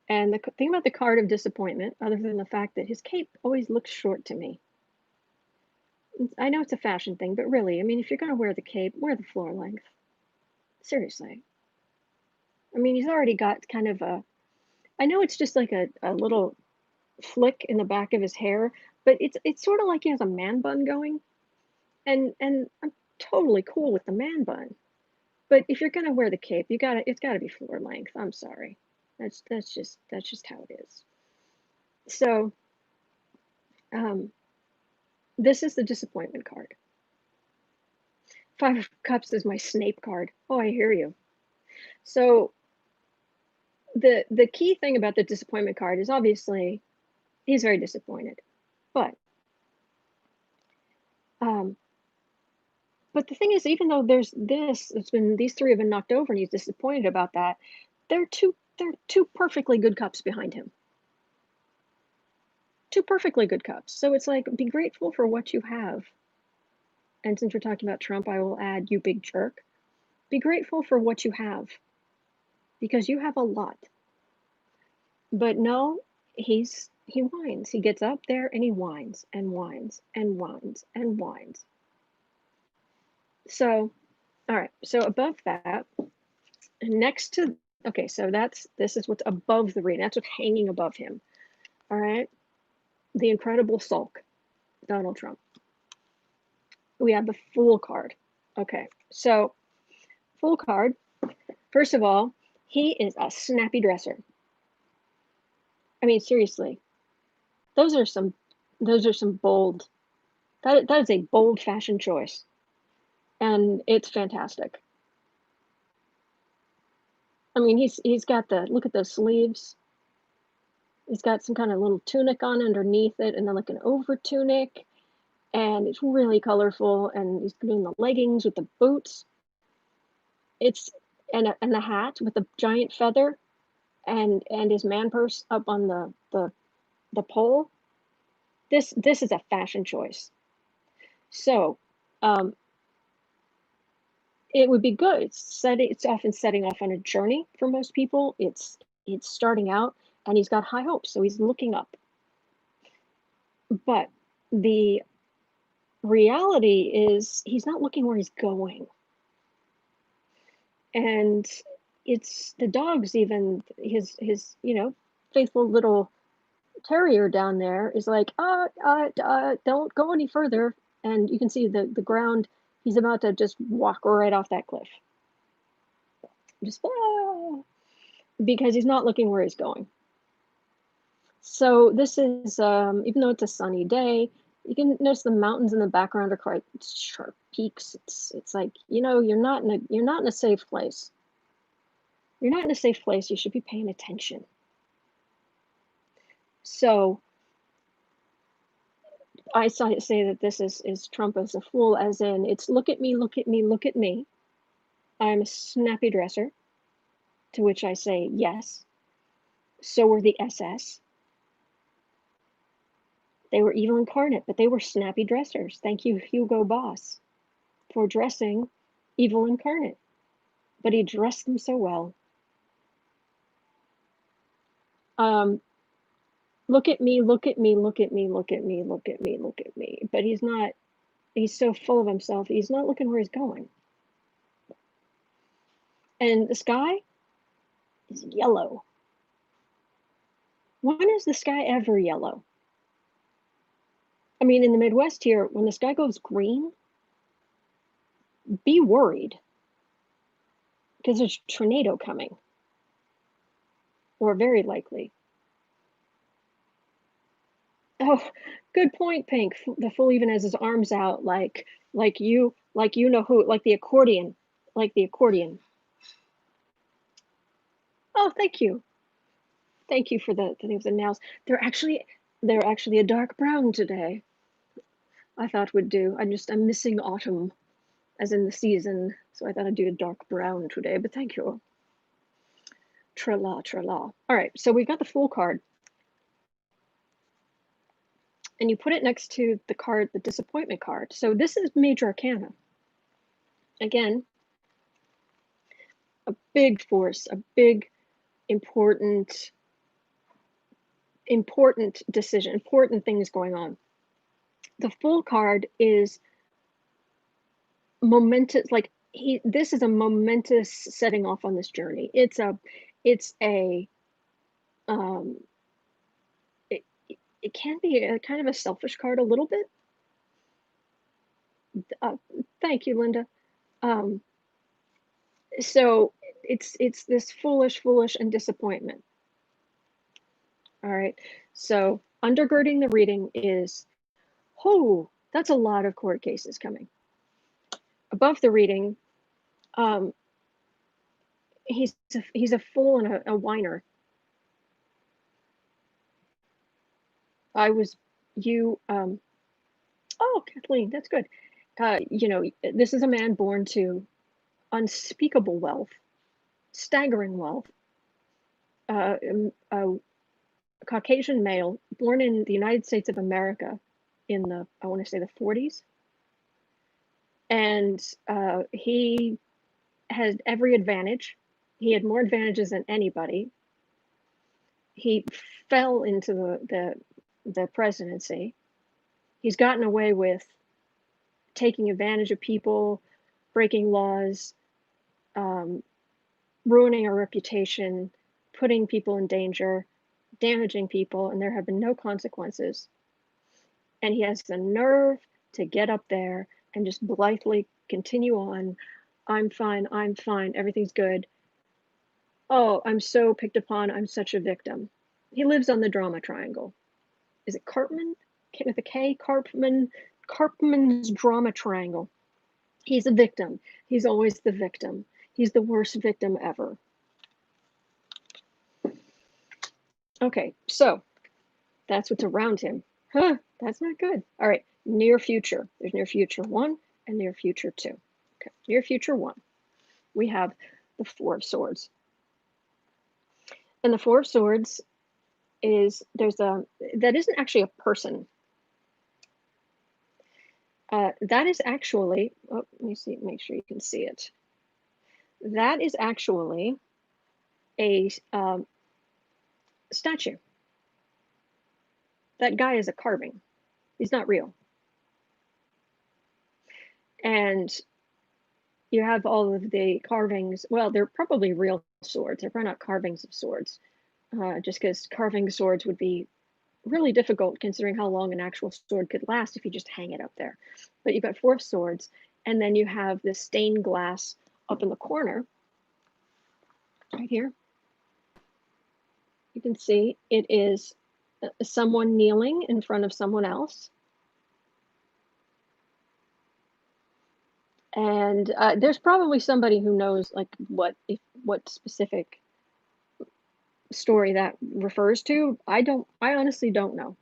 and the thing about the card of disappointment, other than the fact that his cape always looks short to me, I know it's a fashion thing, but really, I mean, if you're going to wear the cape, wear the floor length. Seriously. I mean, he's already got kind of I know it's just like a little flick in the back of his hair, but it's sort of like he has a man bun going, and I'm totally cool with the man bun. But if you're gonna wear the cape, it's gotta be floor length. I'm sorry. That's just how it is. So this is the disappointment card. Five of Cups is my Snape card. Oh, I hear you. So the key thing about the disappointment card is obviously he's very disappointed. But the thing is, even though there's these three have been knocked over and he's disappointed about that, they're two perfectly good cups behind him. Two perfectly good cups. So it's like, be grateful for what you have. And since we're talking about Trump, I will add, you big jerk. Be grateful for what you have, because you have a lot. But no, he whines. He gets up there and he whines and whines and whines and whines. So, all right. So above that, next to, okay, so this is what's above the reading. That's what's hanging above him. All right. The incredible sulk, Donald Trump. We have the Fool card. Okay, so Fool card, first of all, he is a snappy dresser. I mean, seriously, those are some bold, that is a bold fashion choice, and it's fantastic. I mean, he's got look at those sleeves. He's got some kind of little tunic on underneath it, and then like an over tunic, and it's really colorful, and he's doing the leggings with the boots. It's and the hat with the giant feather, and his man purse up on the pole. This is a fashion choice. So it would be good. It's often setting off on a journey for most people. It's starting out, and he's got high hopes, so he's looking up. But the reality is he's not looking where he's going. And it's the dog's even his faithful little terrier down there is like, don't go any further. And you can see the ground, he's about to just walk right off that cliff. Just because he's not looking where he's going. So this is, even though it's a sunny day, you can notice the mountains in the background are quite sharp peaks. It's like, you're not in a safe place. You're not in a safe place. You should be paying attention. So I say that this is Trump as a fool, as in it's look at me, look at me, look at me. I'm a snappy dresser, to which I say yes. So were the SS. They were evil incarnate, but they were snappy dressers. Thank you, Hugo Boss, for dressing evil incarnate. But he dressed them so well. Look at me, look at me, look at me, look at me, look at me, look at me. But he's so full of himself, he's not looking where he's going. And the sky is yellow. When is the sky ever yellow? I mean, in the Midwest here, when the sky goes green, be worried because there's a tornado coming, or very likely. Oh, good point, Pink. The fool even has his arms out like you know who, like the accordion, Oh, thank you. Thank you for the thing with the nails. They're actually a dark brown today. I thought would do. I'm missing autumn, as in the season, so I thought I'd do a dark brown today. But thank you. Tra-la, tra-la. All right, so we've got the Fool card, and you put it next to the card, the Disappointment card. So this is Major Arcana. Again, a big force, a big, important decision, important things going on. The Fool card is momentous, like this is a momentous setting off on this journey. It can be a kind of a selfish card a little bit. Thank you, Linda. So it's this foolish and disappointment. All right. So undergirding the reading is, oh, that's a lot of court cases coming. Above the reading, he's a fool and a whiner. Oh, Kathleen, that's good. This is a man born to unspeakable wealth, staggering wealth, a Caucasian male born in the United States of America in I want to say the 40s. And he had every advantage. He had more advantages than anybody. He fell into the presidency. He's gotten away with taking advantage of people, breaking laws, ruining our reputation, putting people in danger, damaging people, and there have been no consequences. And he has the nerve to get up there and just blithely continue on. I'm fine, everything's good. Oh, I'm so picked upon, I'm such a victim. He lives on the drama triangle. Is it Karpman? With a K? Karpman's drama triangle. He's a victim. He's always the victim. He's the worst victim ever. Okay, so that's what's around him. Huh, that's not good. All right, near future. There's near future 1 and near future 2. Okay, near future 1. We have the Four of Swords. And the Four of Swords that isn't actually a person. That is actually, let me see, make sure you can see it. That is actually a statue. That guy is a carving. He's not real. And you have all of the carvings. Well, they're probably real swords. They're probably not carvings of swords, just because carving swords would be really difficult considering how long an actual sword could last if you just hang it up there. But you've got 4 swords, and then you have this stained glass up in the corner, right here. You can see it is someone kneeling in front of someone else. And there's probably somebody who knows like what specific story that refers to. I honestly don't know.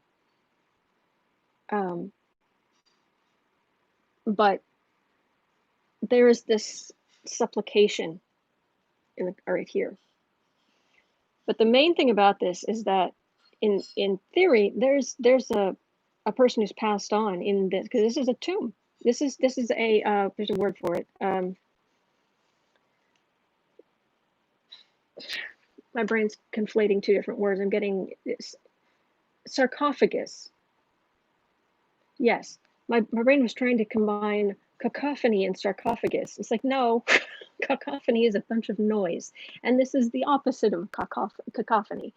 But there is this supplication right here. But the main thing about this is that in theory, there's a person who's passed on in this, because this is a tomb. This is a there's a word for it. My brain's conflating 2 different words. I'm getting sarcophagus. Yes, my brain was trying to combine cacophony and sarcophagus. It's like, no, cacophony is a bunch of noise, and this is the opposite of cacophony.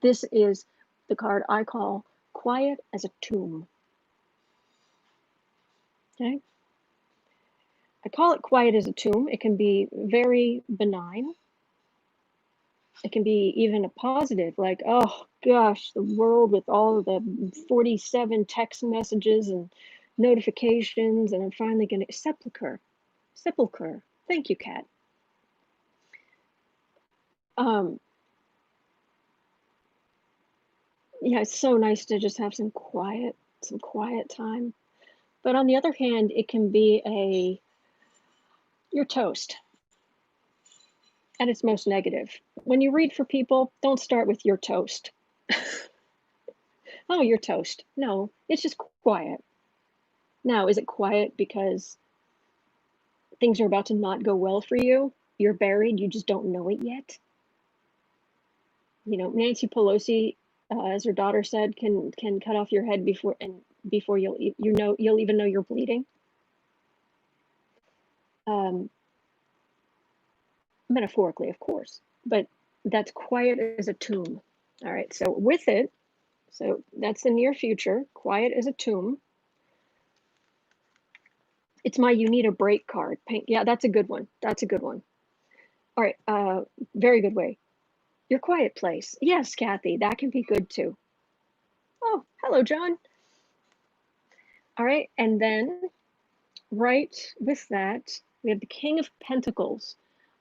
This is the card I call quiet as a tomb. Okay? I call it quiet as a tomb. It can be very benign. It can be even a positive, like, oh gosh, the world with all of the 47 text messages and notifications, and I'm finally going to sepulcher. Thank you, Kat. Yeah, it's so nice to just have some quiet time. But on the other hand, it can be you're toast at its most negative. When you read for people, don't start with you're toast. Oh, you're toast. No, it's just quiet. Now, is it quiet because things are about to not go well for you? You're buried, you just don't know it yet? You know, Nancy Pelosi, as her daughter said, can cut off your head before you'll even know you're bleeding. Metaphorically, of course, but that's quiet as a tomb. All right, so with it, so that's the near future, quiet as a tomb. It's my you need a break card. Yeah, that's a good one. That's a good one. All right, very good way. Your quiet place. Yes, Kathy, that can be good too. Oh, hello, John. All right, and then right with that, we have the King of Pentacles.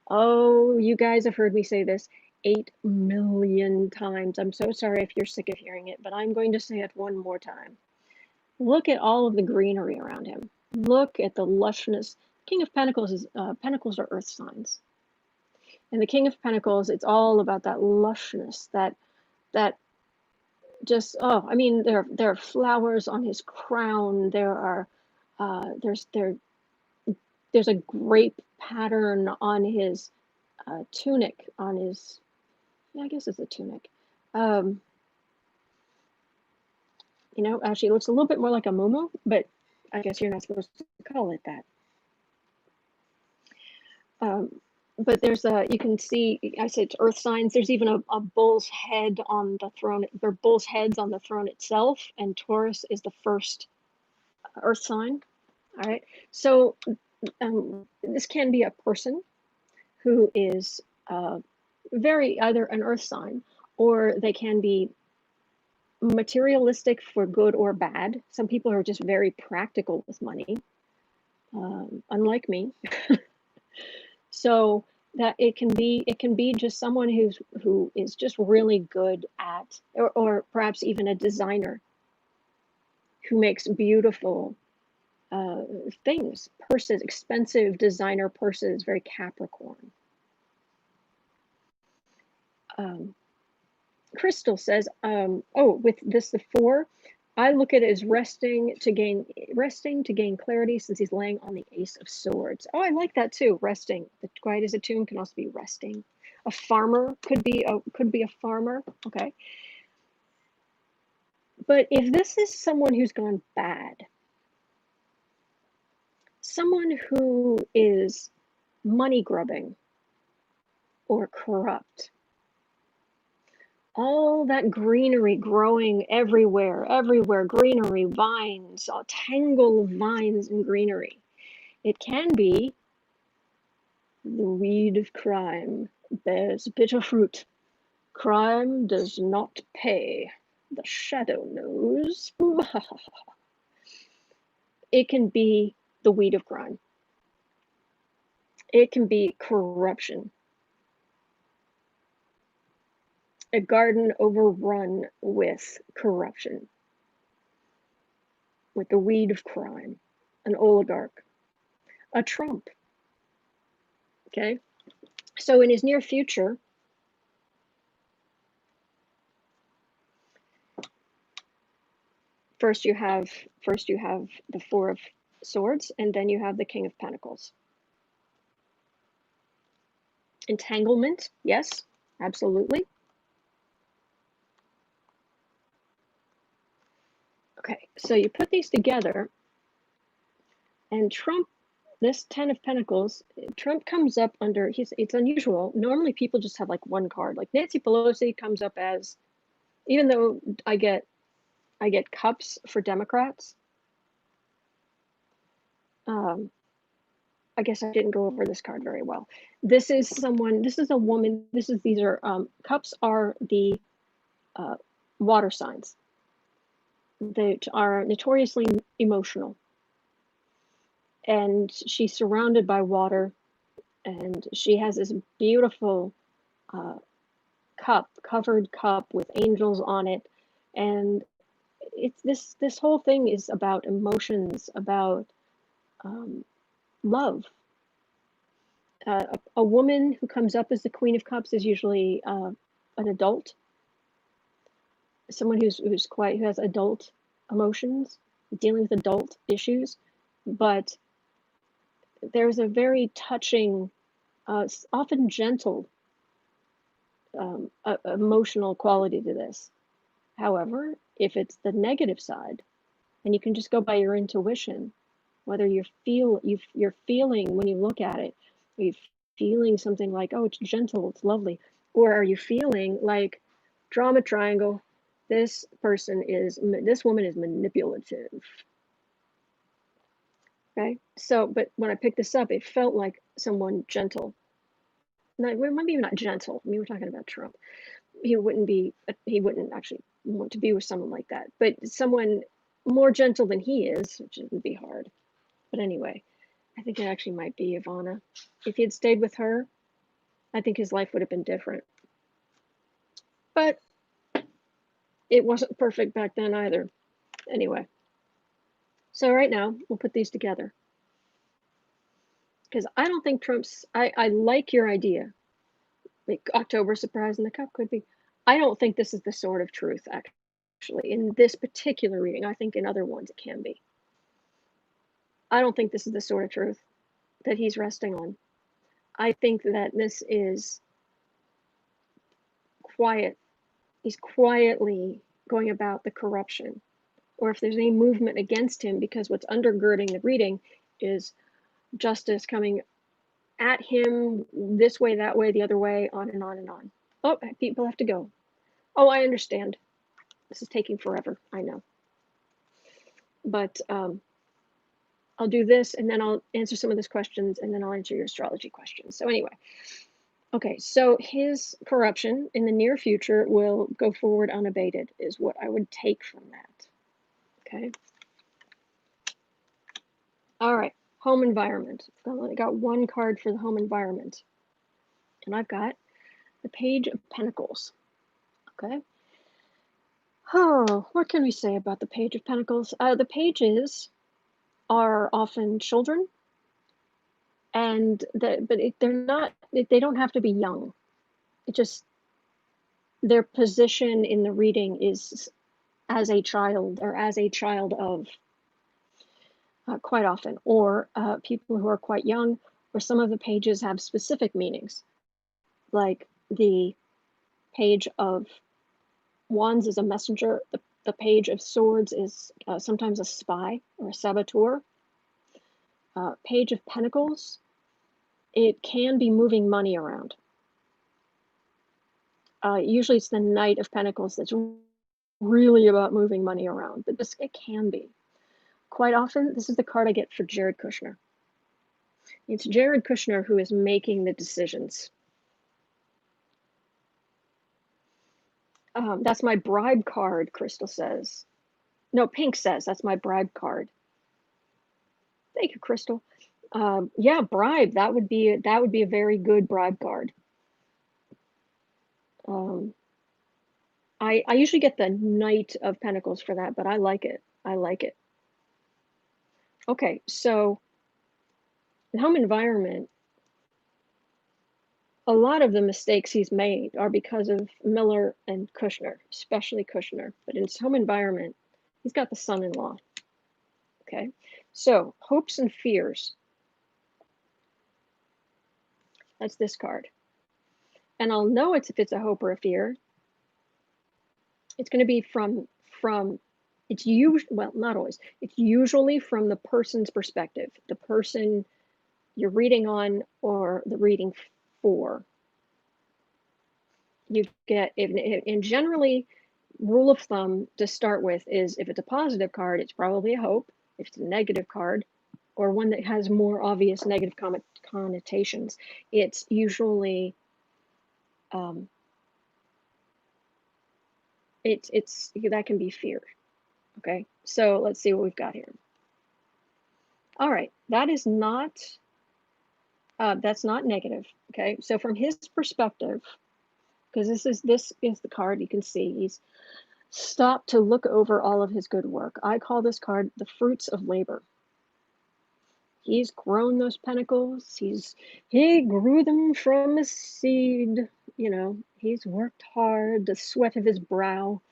Oh, you guys have heard me say this 8 million times. I'm so sorry if you're sick of hearing it, but I'm going to say it one more time. Look at all of the greenery around him. Look at the lushness. King of Pentacles is Pentacles are earth signs. And the King of Pentacles, it's all about that lushness, that just, oh, I mean, there are flowers on his crown. There's a grape pattern on his tunic, on his, yeah, I guess it's a tunic. You know, actually it looks a little bit more like a muumuu, but I guess you're not supposed to call it that. But there's you can see, I said it's earth signs. There's even a bull's head on the throne. There are bull's heads on the throne itself, and Taurus is the first earth sign. All right. So this can be a person who is very either an earth sign, or they can be materialistic for good or bad. Some people are just very practical with money, unlike me. So that it can be just someone who is just really good at, or perhaps even a designer who makes beautiful things, purses, expensive designer purses, very Capricorn. Crystal says, oh, with this the 4, I look at it as resting to gain clarity, since he's laying on the Ace of Swords. Oh, I like that too. Resting. The quiet as a tomb can also be resting. A farmer could be a farmer. Okay. But if this is someone who's gone bad, someone who is money grubbing or corrupt, all that greenery growing everywhere, greenery, vines, a tangle of vines and greenery. It can be the weed of crime bears bitter fruit. Crime does not pay. The shadow knows. It can be the weed of crime. It can be corruption. A garden overrun with corruption, with the weed of crime, an oligarch, a Trump. Okay? So in his near future, first you have the Four of Swords, and then you have the King of Pentacles. Entanglement, yes, absolutely. Okay, so you put these together, and Trump, this 10 of Pentacles, Trump comes up under, it's unusual. Normally people just have like one card. Like Nancy Pelosi comes up as, even though I get cups for Democrats, I guess I didn't go over this card very well. This is a woman, these are, cups are the water signs. They are notoriously emotional. And she's surrounded by water, and she has this beautiful covered cup with angels on it. And it's this whole thing is about emotions, about love. A woman who comes up as the Queen of Cups is usually an adult, someone who has adult emotions, dealing with adult issues, but there's a very touching, often gentle, emotional quality to this. However, if it's the negative side, and you can just go by your intuition, whether you're feeling when you look at it, are you feeling something like, oh, it's gentle, it's lovely, or are you feeling like drama triangle? This woman is manipulative. Okay, so but when I picked this up, it felt like someone gentle. Maybe not gentle. I mean, we're talking about Trump. He wouldn't actually want to be with someone like that, but someone more gentle than he is, which would be hard. But anyway, I think it actually might be Ivana. If he had stayed with her, I think his life would have been different. But it wasn't perfect back then either. Anyway, so right now we'll put these together, because I don't think I like your idea. Like October surprise in the cup could be. I don't think this is the sword of truth, actually, in this particular reading. I think in other ones it can be. I don't think this is the sword of truth that he's resting on. I think that this is quiet. He's quietly going about the corruption, or if there's any movement against him, because what's undergirding the reading is justice coming at him this way, that way, the other way, on and on and on. Oh, people have to go. Oh, I understand. This is taking forever. I know. But I'll do this, and then I'll answer some of those questions, and then I'll answer your astrology questions. So anyway, okay, so his corruption in the near future will go forward unabated, is what I would take from that. Okay. All right, home environment. I've only got one card for the home environment, and I've got the Page of Pentacles. Okay. Oh, what can we say about the Page of Pentacles? The pages are often children, and they're not. They don't have to be young. It just, their position in the reading is as a child, or as a child of, quite often, or people who are quite young, or some of the pages have specific meanings, like the Page of Wands is a messenger. The Page of Swords is sometimes a spy or a saboteur. Page of Pentacles, it can be moving money around. Usually it's the Knight of Pentacles that's really about moving money around, but it can be. Quite often, this is the card I get for Jared Kushner. It's Jared Kushner who is making the decisions. That's my bribe card, Crystal says. No, Pink says that's my bribe card. Thank you, Crystal. Yeah, bribe. That would be a very good bribe card. I usually get the Knight of Pentacles for that, but I like it. I like it. Okay, so the home environment, a lot of the mistakes he's made are because of Miller and Kushner, especially Kushner. But in his home environment, he's got the son-in-law. Okay, so hopes and fears. That's this card. And I'll know if it's a hope or a fear. It's going to be from it's usually, well, not always. It's usually from the person's perspective, the person you're reading on or the reading for. You get, and generally, rule of thumb to start with is if it's a positive card, it's probably a hope. If it's a negative card, or one that has more obvious negative connotations, it's usually it's that can be fear. Okay, so let's see what we've got here. All right, that is not that's not negative. Okay, so from his perspective, because this is the card, you can see he's stopped to look over all of his good work. I call this card the fruits of labor. He's grown those pentacles. He grew them from a seed. You know, he's worked hard, the sweat of his brow.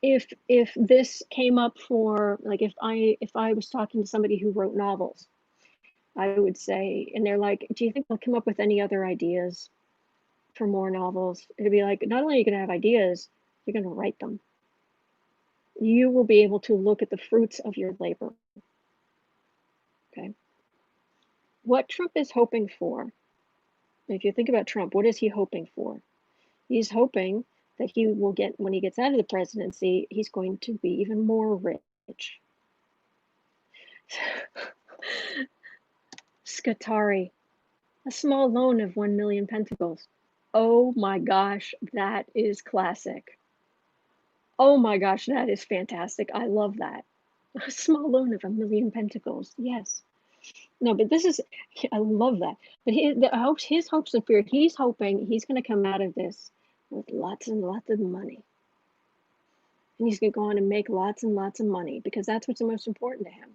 If this came up for, like, if I was talking to somebody who wrote novels, I would say, and they're like, do you think they'll come up with any other ideas for more novels? It'd be like, not only are you going to have ideas, you're going to write them. You will be able to look at the fruits of your labor. Okay. What Trump is hoping for, if you think about Trump, what is he hoping for? He's hoping that he will get, when he gets out of the presidency, he's going to be even more rich. Scutari, a small loan of 1 million pentacles. Oh my gosh, that is classic. Oh my gosh, that is fantastic. I love that. A small loan of 1 million pentacles. Yes. No, but this is, I love that. But his hopes and fears, he's hoping he's going to come out of this with lots and lots of money. And he's going to go on and make lots and lots of money, because that's what's the most important to him.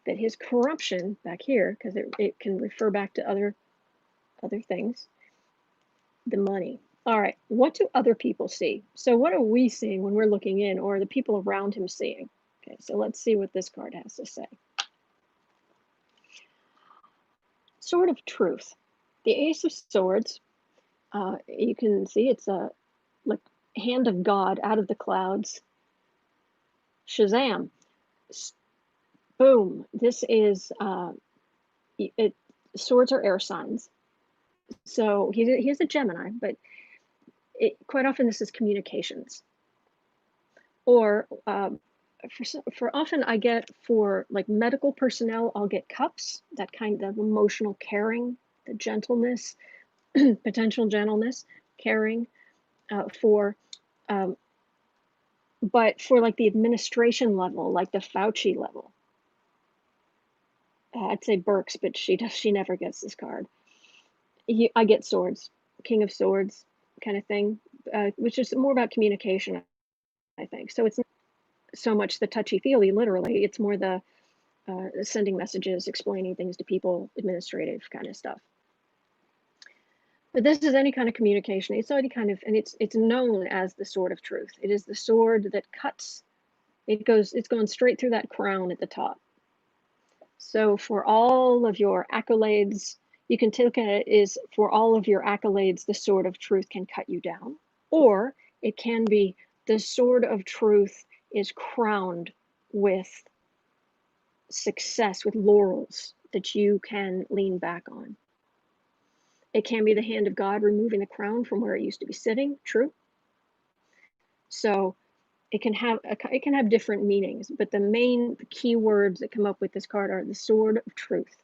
That his corruption back here, because it can refer back to other things, the money. All right, what do other people see? So what are we seeing when we're looking in, or are the people around him seeing? Okay, so let's see what this card has to say. Sword of Truth. The Ace of Swords, you can see it's a like hand of God out of the clouds. Shazam. Boom. This is, swords are air signs. So he's a Gemini, but quite often this is communications. Or for often I get, for like medical personnel, I'll get cups, that kind of emotional caring, the gentleness, potential gentleness, caring, but for like the administration level, like the Fauci level, I'd say Burks, but she never gets this card. I get swords, King of Swords kind of thing, which is more about communication, I think. So it's not so much the touchy-feely, literally. It's more the sending messages, explaining things to people, administrative kind of stuff. But this is any kind of communication. It's already kind of, and it's known as the Sword of Truth. It is the sword that cuts. It's going straight through that crown at the top. So for all of your accolades, you can take it is for all of your accolades, the Sword of Truth can cut you down, or it can be The sword of truth is crowned with success, with laurels that you can lean back on. It can be the hand of God removing the crown from where it used to be sitting, true. So it can have different meanings, but the key words that come up with this card are the sword of truth.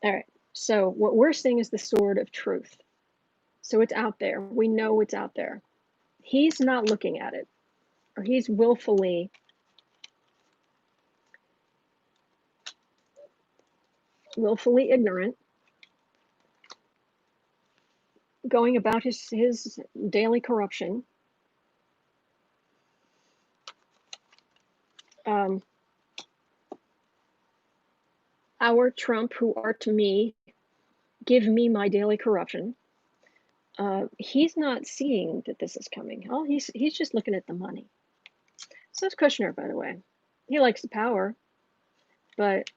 All right, so what we're seeing is the sword of truth. So it's out there. We know it's out there. He's not looking at it, or he's willfully ignorant, going about his daily corruption. Our Trump, who art to me, give me my daily corruption. He's not seeing that this is coming. Oh, he's just looking at the money. So is Kushner, by the way. He likes the power, but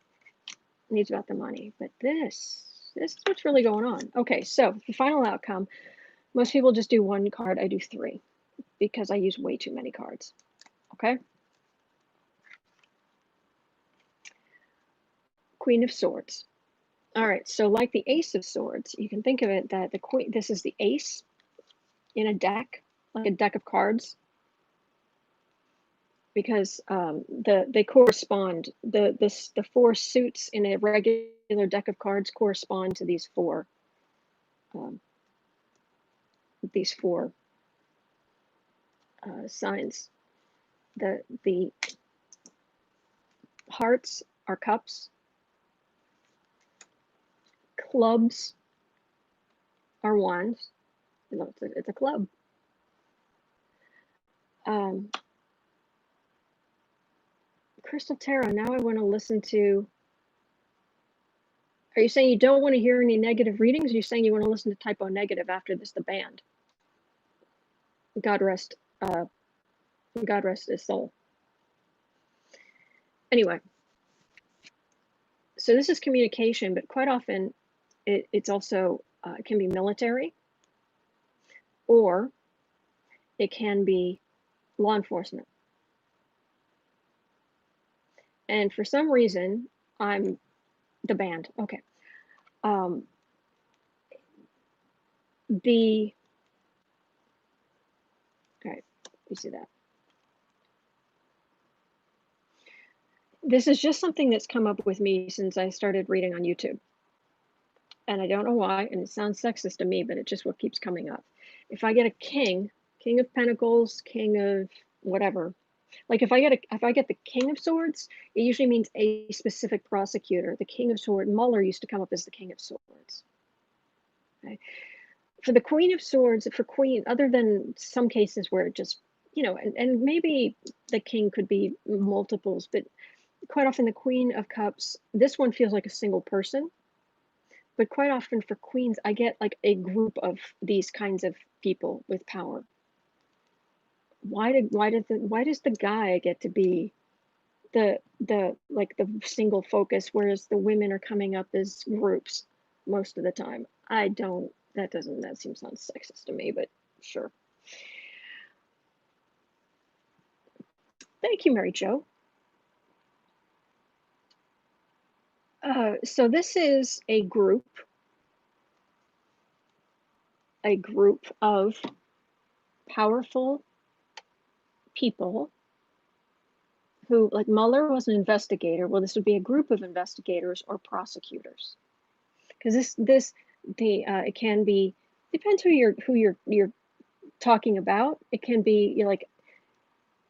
needs about the money. But this is what's really going on. Okay, so the final outcome. Most people just do one card. I do 3 because I use way too many cards. Okay. Queen of Swords. All right, so like the Ace of Swords, you can think of it that the queen. This is the ace in a deck, like a deck of cards, because they correspond. The 4 suits in a regular deck of cards correspond to these 4 signs. The hearts are cups. Clubs are wands. You know, it's a club. Crystal Tarot. Now I want to listen to. Are you saying you don't want to hear any negative readings? Or are you saying you want to listen to Typo Negative after this? The band. God rest his soul. Anyway, so this is communication, but quite often it's also it can be military, or it can be law enforcement. And for some reason, I'm the band. Okay. All right, you see that. This is just something that's come up with me since I started reading on YouTube. And I don't know why, and it sounds sexist to me, but it's just what keeps coming up. If I get a king of pentacles, king of whatever, like if I get the King of Swords, it usually means a specific prosecutor. The King of Swords, Mueller used to come up as the King of Swords. Okay. For the Queen of Swords, other than some cases where it just, and maybe the king could be multiples, but quite often the Queen of Cups, this one feels like a single person. But quite often for queens, I get like a group of these kinds of people with power. Why does the guy get to be the single focus, whereas the women are coming up as groups most of the time? That seems sounds sexist to me, but sure. Thank you, Mary Jo. So this is a group of powerful people who, like Mueller was an investigator. Well, this would be a group of investigators or prosecutors, because it can be, depends who you're talking about. It can be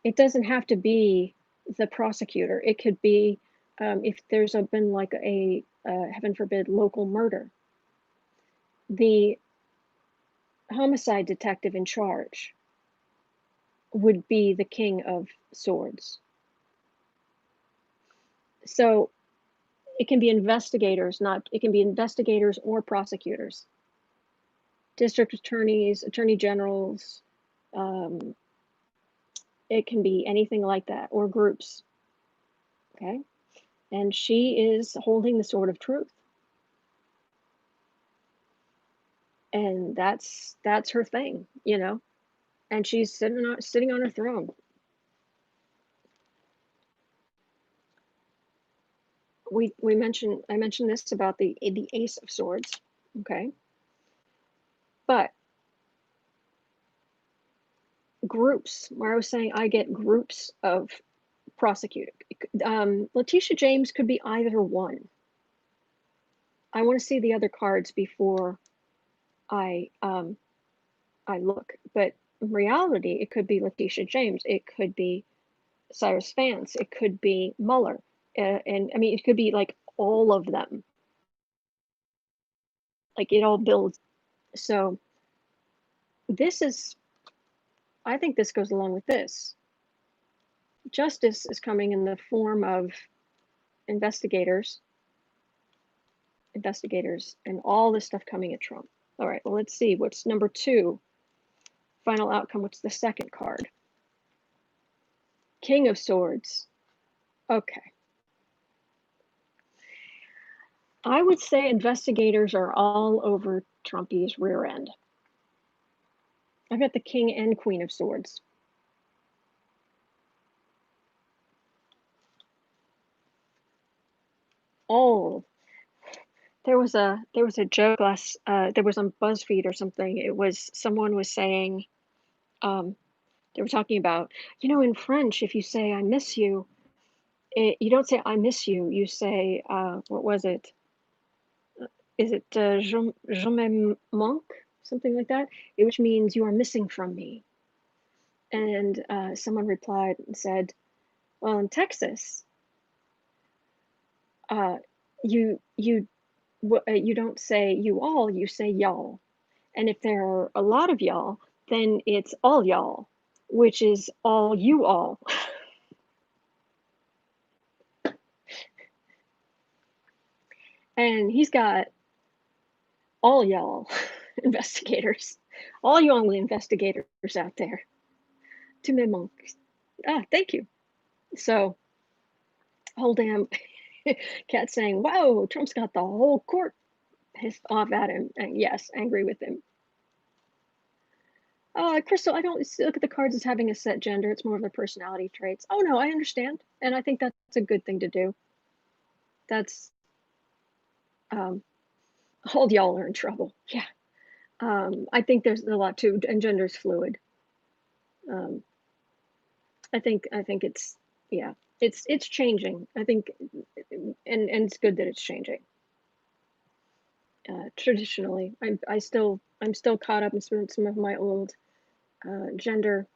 it doesn't have to be the prosecutor. It could be if there's been like a heaven forbid local murder, the homicide detective in charge would be the King of Swords. So it can be investigators, it can be investigators or prosecutors, district attorneys, attorney generals. It can be anything like that, or groups. Okay. And she is holding the sword of truth. And that's her thing, and she's sitting on her throne. I mentioned this about the Ace of Swords, okay? But groups, where I was saying I get groups of prosecuted. Letitia James could be either one. I want to see the other cards before I look, but in reality, it could be Letitia James. It could be Cyrus Vance. It could be Mueller. And I mean, it could be like all of them. Like it all builds. So I think this goes along with this. Justice is coming in the form of investigators, and all this stuff coming at Trump. All right, well, let's see. What's number 2? Final outcome. What's the second card? King of Swords. Okay. I would say investigators are all over Trumpy's rear end. I've got the King and Queen of Swords. Oh, there was a joke there was on BuzzFeed or something. It was someone was saying, they were talking about, in French, if you say I miss you, you don't say I miss you. You say, what was it? Is it je me manque? Something like that, which means you are missing from me. And someone replied and said, well, in Texas, you don't say you all, you say y'all. And if there are a lot of y'all, then it's all y'all, which is all you all. And he's got all y'all investigators, all y'all investigators out there. To me monks. Thank you. So, whole damn cat saying, "Whoa, Trump's got the whole court pissed off at him," and yes, angry with him. Crystal, I don't look at the cards as having a set gender. It's more of their personality traits. Oh no, I understand, and I think that's a good thing to do. That's all y'all are in trouble. Yeah. I think there's a lot too, and gender's fluid. I think it's changing. I think, and it's good that it's changing. Traditionally, I'm still caught up in some of my old gender,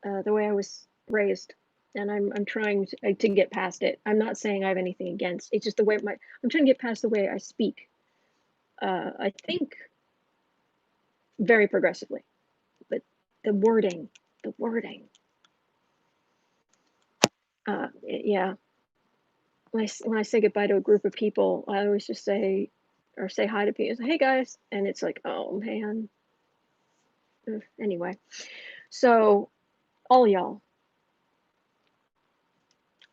the way I was raised, and I'm trying to get past it. I'm not saying I have anything against. It's just the way I'm trying to get past the way I speak. I think very progressively, but the wording. Yeah. When I say goodbye to a group of people, I always just say hi to people. Hey guys, and it's like, oh man. Anyway, so all y'all,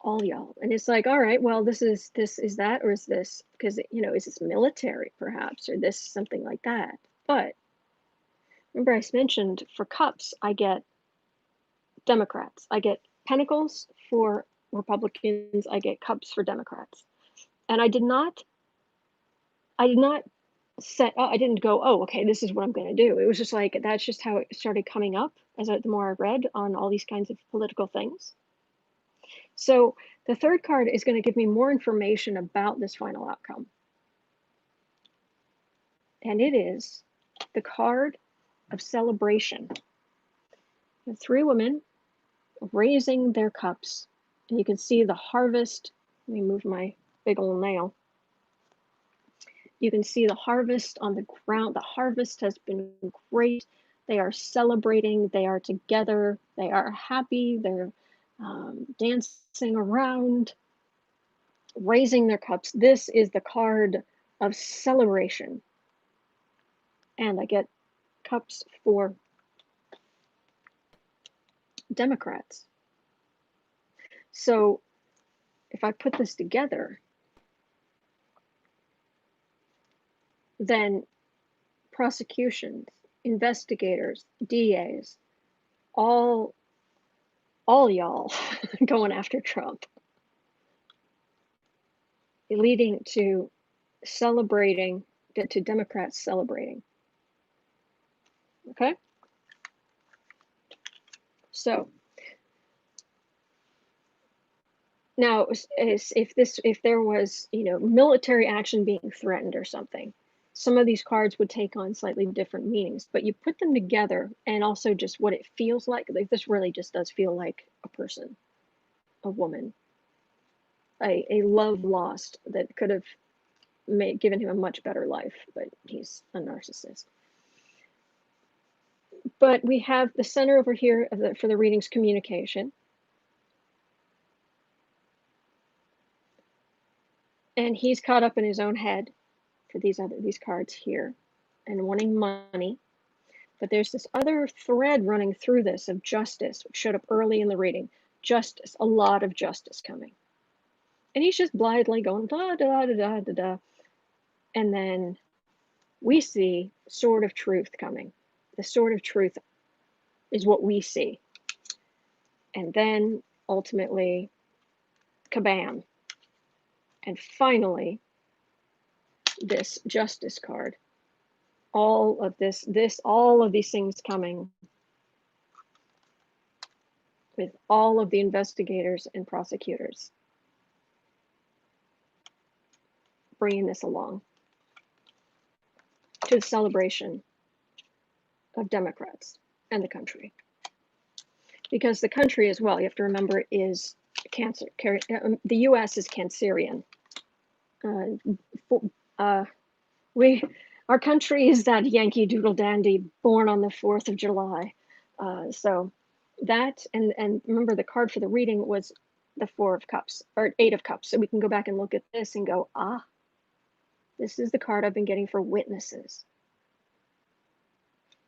and it's like, all right, well, this is that, or is this because is this military perhaps, or this something like that? But remember, I mentioned for cups, I get Democrats, I get pentacles for Republicans, I get cups for Democrats, and I did not I didn't go, oh, okay, this is what I'm going to do. It was just like, that's just how it started coming up the more I read on all these kinds of political things. So the third card is going to give me more information about this final outcome. And it is the card of celebration. The 3 women raising their cups. And you can see the harvest. Let me move my big old nail. You can see the harvest on the ground. The harvest has been great. They are celebrating. They are together. They are happy. They're dancing around, raising their cups. This is the card of celebration. And I get cups for Democrats. So if I put this together, then prosecutions investigators, DAs, all y'all going after Trump, leading to Democrats celebrating. Okay? So now, if there was, military action being threatened or something, some of these cards would take on slightly different meanings, but you put them together and also just what it feels like this really just does feel like a person, a woman, a love lost that could have given him a much better life, but he's a narcissist. But we have the center over here for the readings, communication. And he's caught up in his own head for these cards here and wanting money. But there's this other thread running through this of justice, which showed up early in the reading. Justice, a lot of justice coming. And he's just blithely going da da da da da da. And then we see sword of truth coming. The sword of truth is what we see. And then ultimately, kabam. And finally, this justice card. All of these things coming with all of the investigators and prosecutors bringing this along to the celebration of Democrats and the country. Because the country as well, you have to remember, is cancer. The U.S. is Cancerian. Our country is that Yankee Doodle Dandy born on the 4th of July. So that, and remember the card for the reading was the 4 of Cups, or 8 of Cups. So we can go back and look at this and go, this is the card I've been getting for witnesses.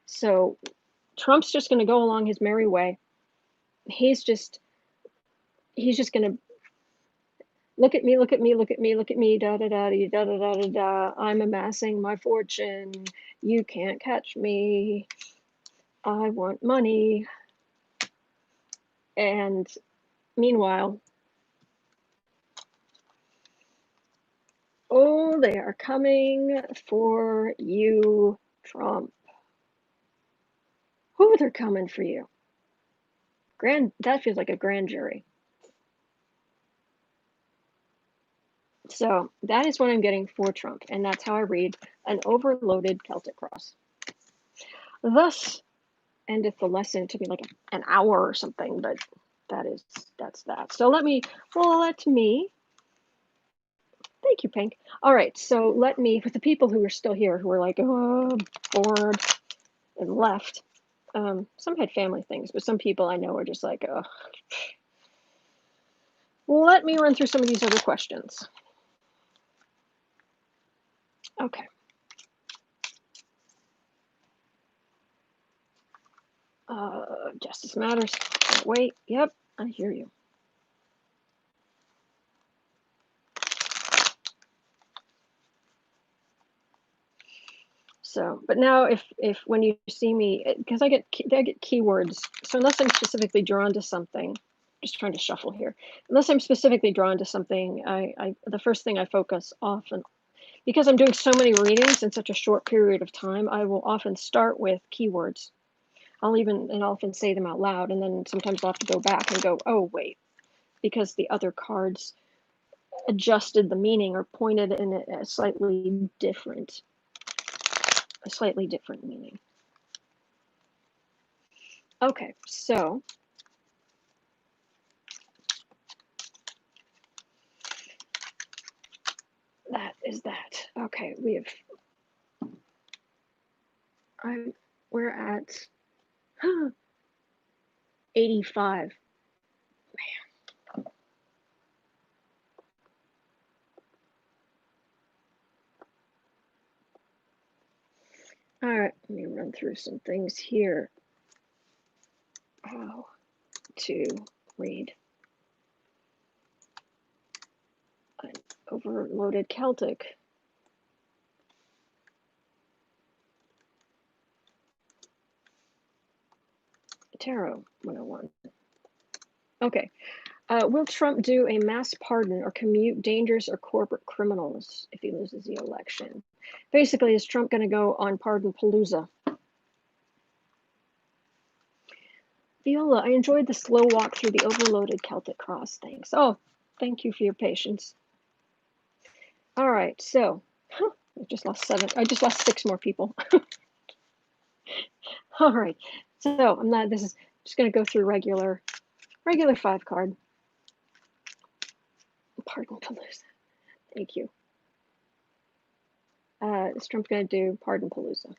So Trump's just going to go along his merry way. He's just going to look at me, look at me, look at me, look at me, da da da da da da da da. I'm amassing my fortune. You can't catch me. I want money. And meanwhile, oh, they are coming for you, Trump. Who they're coming for you? That feels like a grand jury. So that is what I'm getting for Trump, and that's how I read an overloaded Celtic cross. Thus endeth the lesson. It took me like an hour or something, but that's that. So let me. Thank you, Pink. All right, so let me, with the people who are still here, who are like, oh, bored, and left. Some had family things, but some people I know are just like, oh. Let me run through some of these other questions. Okay. Justice matters. Wait. Yep, I hear you. So, but now if when you see me, because I get keywords, so unless I'm specifically drawn to something, just trying to shuffle here. Unless I'm specifically drawn to something, the first thing I focus often, because I'm doing so many readings in such a short period of time, I will often start with keywords. I'll often say them out loud, and then sometimes I'll have to go back and go, oh wait, because the other cards adjusted the meaning or pointed in a slightly different meaning. Okay, so that is that. Okay, we're at 85. Man. All right, let me run through some things here. How to read an overloaded Celtic. Tarot 101. Okay. Will Trump do a mass pardon or commute dangerous or corporate criminals if he loses the election? Basically, is Trump going to go on pardon palooza? Viola, I enjoyed the slow walk through the overloaded Celtic cross. Thanks. Oh, thank you for your patience. All right, so I just lost 7. I just lost 6 more people. All right, so I'm not. This is just going to go through regular 5 card. Pardon palooza. Thank you. Is Trump going to do pardon palooza?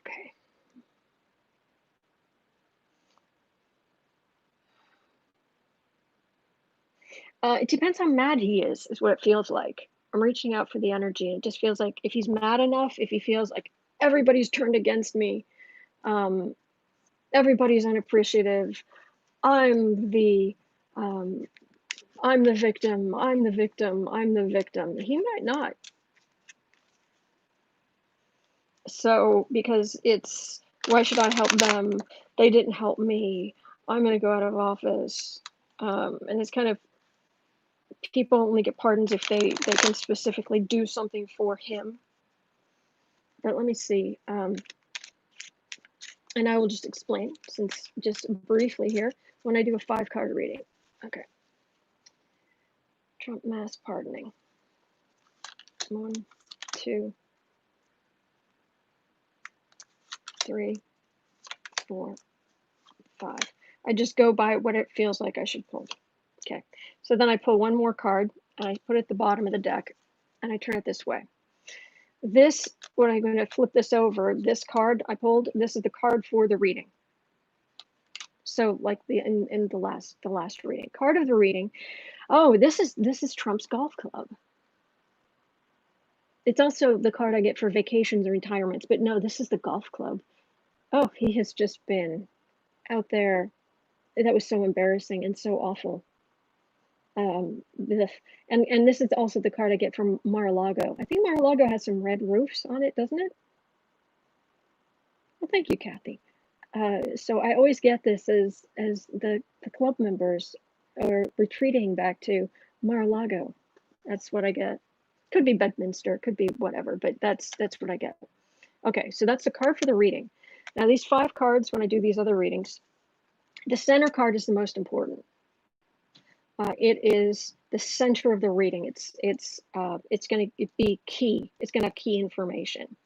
Okay. It depends how mad he is what it feels like. I'm reaching out for the energy. It just feels like if he's mad enough, if he feels like everybody's turned against me, everybody's unappreciative, I'm the victim, I'm the victim, I'm the victim. He might not. So, because it's, why should I help them? They didn't help me. I'm going to go out of office. And it's kind of, people only get pardons if they can specifically do something for him. But let me see. And I will just explain, since just briefly here, when I do a 5 card reading. Okay. Trump mass pardoning. 1, 2, 3, 4, 5. I just go by what it feels like I should pull. Okay. So then I pull one more card and I put it at the bottom of the deck and I turn it this way. This, when I'm going to flip this over, this card I pulled, this is the card for the reading. So like in the last reading, card of the reading. Oh, this is Trump's golf club. It's also the card I get for vacations and retirements, but no, this is the golf club. Oh, he has just been out there. That was so embarrassing and so awful. And this is also the card I get from Mar-a-Lago. I think Mar-a-Lago has some red roofs on it, doesn't it? Well, thank you, Kathy. So I always get this as the club members are retreating back to Mar-a-Lago. That's what I get. Could be Bedminster, could be whatever, but that's what I get. Okay, so that's the card for the reading. Now these 5 cards, when I do these other readings, the center card is the most important. It is the center of the reading. It's going to be key. It's going to have key information.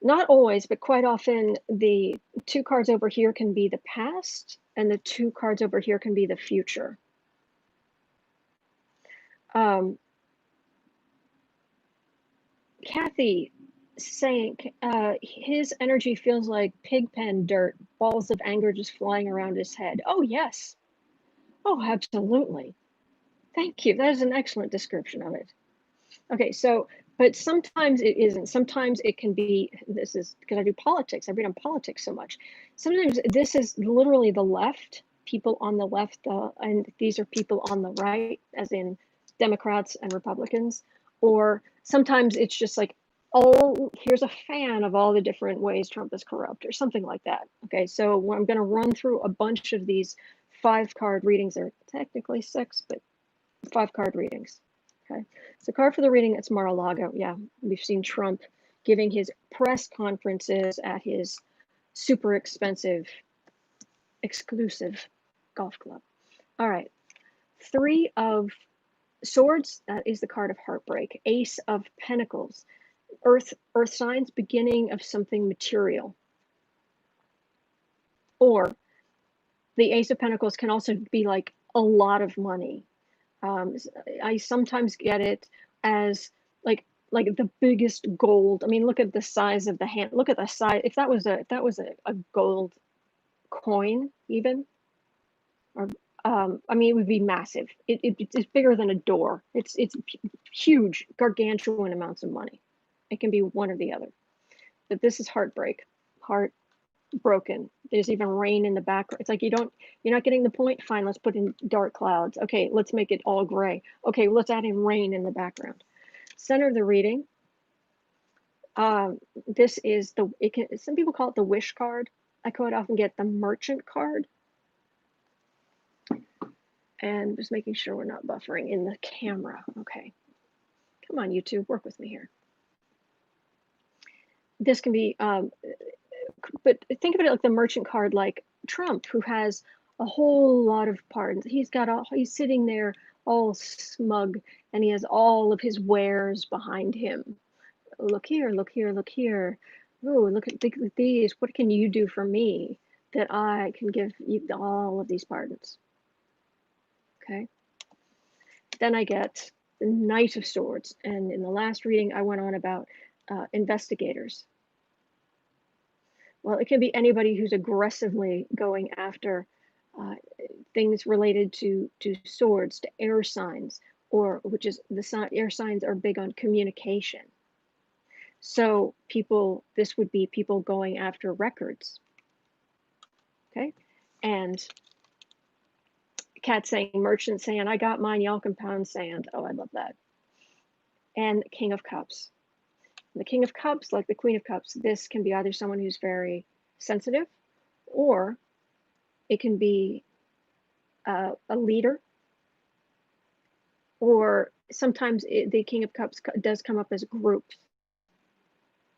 Not always, but quite often, the 2 cards over here can be the past, and the 2 cards over here can be the future. Kathy saying his energy feels like pigpen dirt, balls of anger just flying around his head. Oh, yes. Oh, absolutely. Thank you. That is an excellent description of it. Okay, so, but sometimes it isn't. Sometimes it can be, this is because I do politics. I read on politics so much. Sometimes this is literally the left, people on the left, and these are people on the right, as in Democrats and Republicans. Or sometimes it's just like, oh, here's a fan of all the different ways Trump is corrupt, or something like that. Okay, so I'm going to run through a bunch of these 5 card readings. They're technically 6, but 5 card readings. Okay, so card for the reading, it's Mar-a-Lago. Yeah, we've seen Trump giving his press conferences at his super expensive, exclusive golf club. All right, 3 of Swords, that is the card of heartbreak. Ace of Pentacles, earth signs, beginning of something material. Or the Ace of Pentacles can also be like a lot of money. I sometimes get it as like the biggest gold. I mean, look at the size of the hand. Look at the size. If that was a gold coin, even, or I mean, it would be massive. It's bigger than a door. It's huge, gargantuan amounts of money. It can be one or the other. But this is heartbreak, heartbroken. There's even rain in the background. It's like you're not getting the point. Fine, let's put in dark clouds. Okay, let's make it all gray. Okay, let's add in rain in the background. Center of the reading, This is some people call it the wish card. I quite often get the merchant card. And just making sure we're not buffering in the camera. Okay. Come on, YouTube, work with me here. This can be, but think of it like the merchant card, like Trump, who has a whole lot of pardons. He's sitting there all smug, and he has all of his wares behind him. Look here, look here, look here. Oh, look at these. What can you do for me that I can give you all of these pardons? Okay. Then I get the Knight of Swords. And in the last reading, I went on about investigators. Well, it can be anybody who's aggressively going after things related to swords, to air signs, or which is air signs are big on communication. So this would be people going after records. Okay, and Cat saying, merchant saying, I got mine, y'all can pound sand. Oh, I love that. And King of Cups. The King of Cups, like the Queen of Cups, this can be either someone who's very sensitive, or it can be a leader, or sometimes the King of Cups does come up as groups.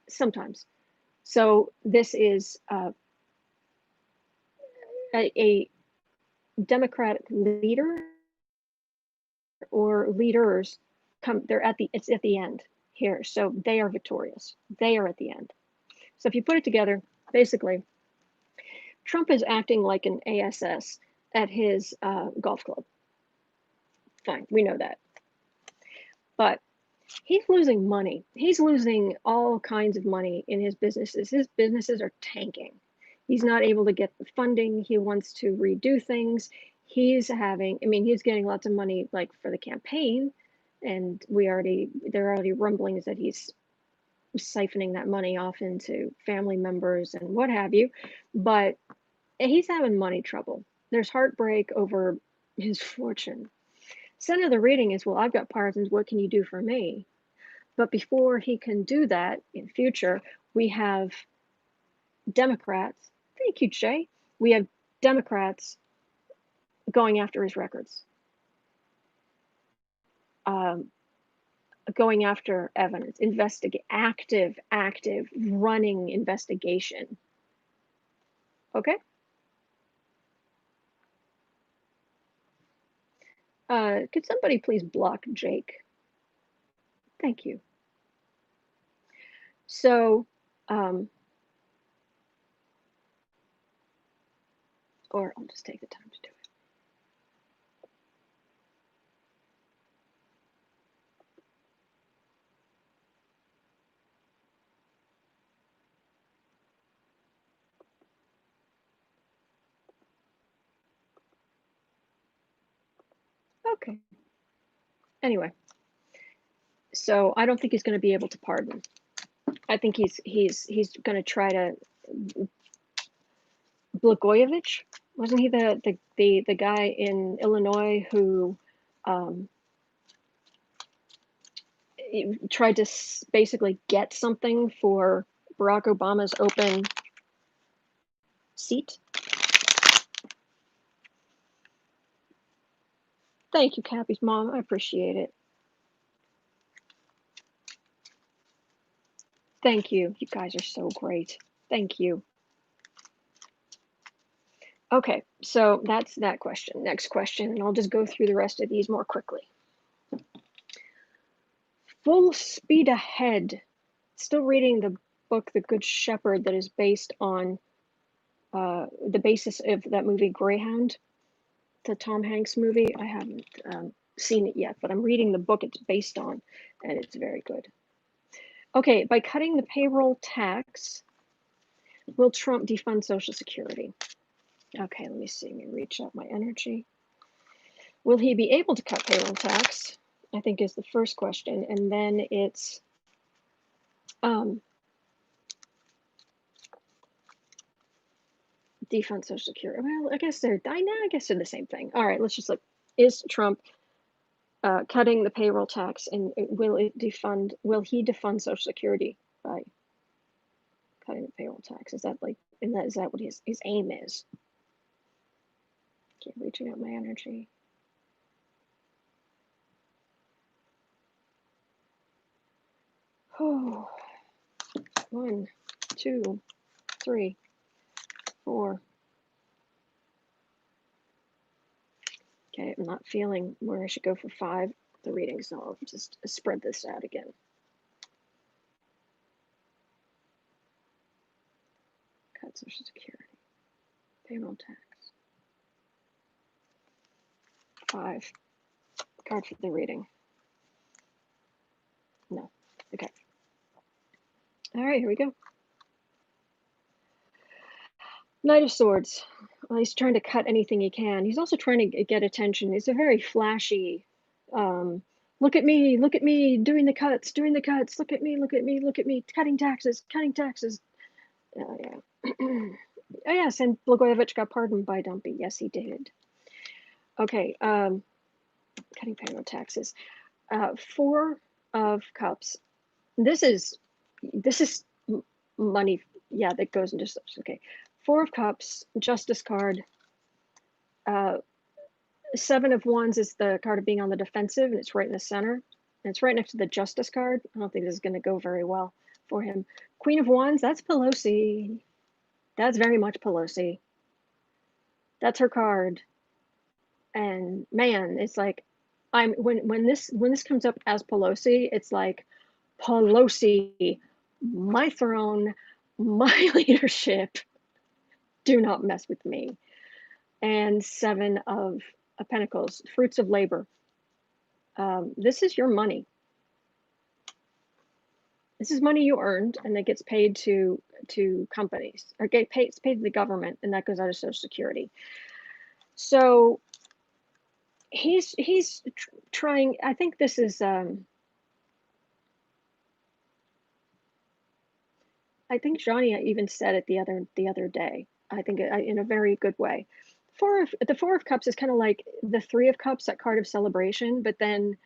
Sometimes. So this is a Democratic leader or leaders it's at the end here. So they are victorious. They are at the end. So if you put it together, basically, Trump is acting like an ASS at his golf club. Fine, we know that. But he's losing money. He's losing all kinds of money in his businesses. His businesses are tanking. He's not able to get the funding. He wants to redo things. He's getting lots of money like for the campaign, and there are already rumblings that he's siphoning that money off into family members and what have you. But he's having money trouble. There's heartbreak over his fortune. Center of the reading is, well, I've got Parsons, what can you do for me? But before he can do that in future, we have Democrats. Thank you, Jay. We have Democrats going after his records, going after evidence, active running investigation. Okay. Could somebody please block Jake? Thank you. So, or I'll just take the time to do it. Okay. Anyway, so I don't think he's going to be able to pardon. I think he's going to try to. Blagojevich, wasn't he the guy in Illinois who tried to basically get something for Barack Obama's open seat? Thank you, Cappy's mom. I appreciate it. Thank you. You guys are so great. Thank you. Okay, so that's that question. Next question, and I'll just go through the rest of these more quickly. Full speed ahead. Still reading the book The Good Shepherd, that is based on the basis of that movie Greyhound, the Tom Hanks movie. I haven't seen it yet, but I'm reading the book it's based on, and it's very good. Okay, by cutting the payroll tax, will Trump defund Social Security? Okay, let me see. Let me reach out my energy. Will he be able to cut payroll tax? I think is the first question, and then it's defund Social Security. Well, I guess they're the same thing. All right, let's just look. Is Trump cutting the payroll tax, and will he defund Social Security? by cutting the payroll tax. Is that like, and that is that what his aim is? Keep reaching out my energy. Oh, 1, 2, 3, 4. Okay, I'm not feeling where I should go for 5. The reading, so I'll just spread this out again. Cut Social Security, payroll tax. 5. Card for the reading. No. Okay. All right, here we go. Knight of Swords. Well, he's trying to cut anything he can. He's also trying to get attention. He's a very flashy, look at me, doing the cuts, look at me, cutting taxes. Yeah. Oh, yes, and Blagojevich got pardoned by Dumpy. Yes, he did. Okay, cutting payroll taxes. 4 of Cups. This is money. Yeah, that goes into stuff. Okay, 4 of Cups, Justice card. 7 of Wands is the card of being on the defensive, and it's right in the center. And it's right next to the Justice card. I don't think this is going to go very well for him. Queen of Wands, that's Pelosi. That's very much Pelosi. That's her card. And man, it's like, when this comes up as Pelosi, it's like, Pelosi, my throne, my leadership, do not mess with me. And 7 of Pentacles, fruits of labor. This is your money. This is money you earned, and it gets paid to companies, or it's paid to the government, and that goes out of Social Security. So he's trying. I think this is. I think Johnny even said it the other day. I think in a very good way. The 4 of Cups is kind of like the 3 of Cups, that card of celebration, but then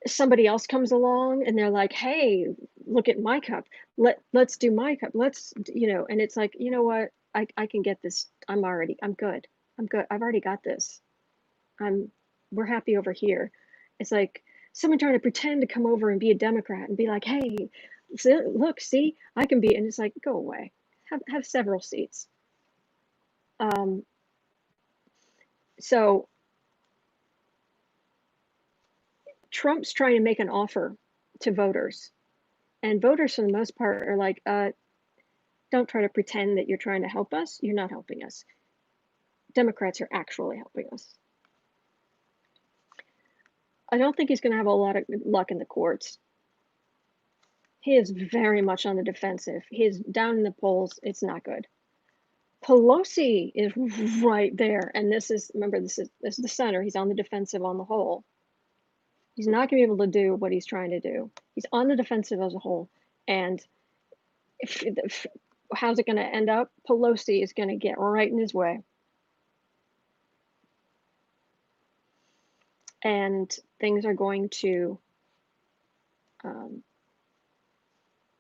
somebody else comes along and they're like, hey, look at my cup. Let's do my cup. Let's, and it's like, you know what? I can get this. I'm good. I've already got this. We're happy over here. It's like someone trying to pretend to come over and be a Democrat and be like, hey, look, see, I can be, and it's like, go away. Have several seats. So Trump's trying to make an offer to voters, and voters for the most part are like, don't try to pretend that you're trying to help us. You're not helping us. Democrats are actually helping us. I don't think he's going to have a lot of luck in the courts. He is very much on the defensive. He is down in the polls. It's not good. Pelosi is right there, and this is the center. He's on the defensive on the whole. He's not going to be able to do what he's trying to do. He's on the defensive as a whole, and how's it going to end up? Pelosi is going to get right in his way. And things are going to,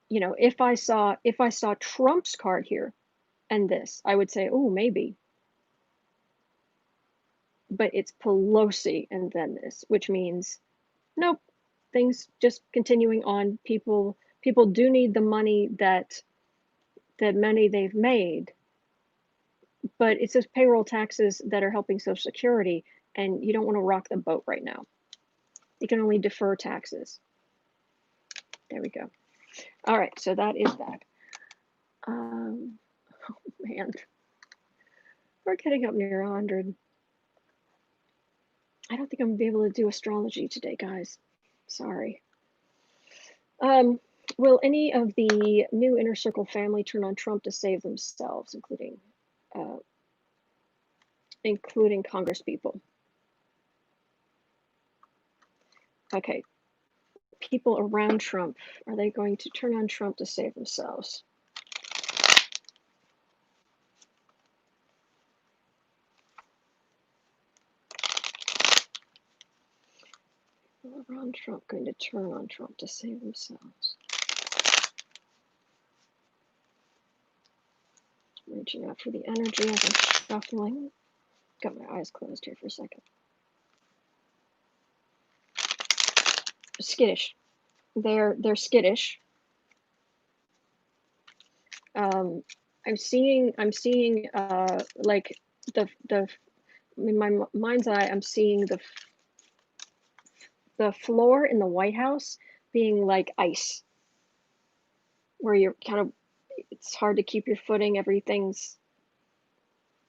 if I saw Trump's card here and this, I would say, oh, maybe. But it's Pelosi and then this, which means, nope, things just continuing on. People do need the money that money they've made, but it's just payroll taxes that are helping Social Security, and you don't want to rock the boat right now. You can only defer taxes. There we go. All right, so that is that. Oh man, we're getting up near 100. I don't think I'm gonna be able to do astrology today, guys. Sorry. Will any of the new Inner Circle family turn on Trump to save themselves, including Congress people? Okay. People around Trump, are they going to turn on Trump to save themselves? People around Trump going to turn on Trump to save themselves? Reaching out for the energy as I'm shuffling. Got my eyes closed here for a second. Skittish. They're skittish. I'm seeing like in my mind's eye, I'm seeing the floor in the White House being like ice, where you're kind of, it's hard to keep your footing, everything's,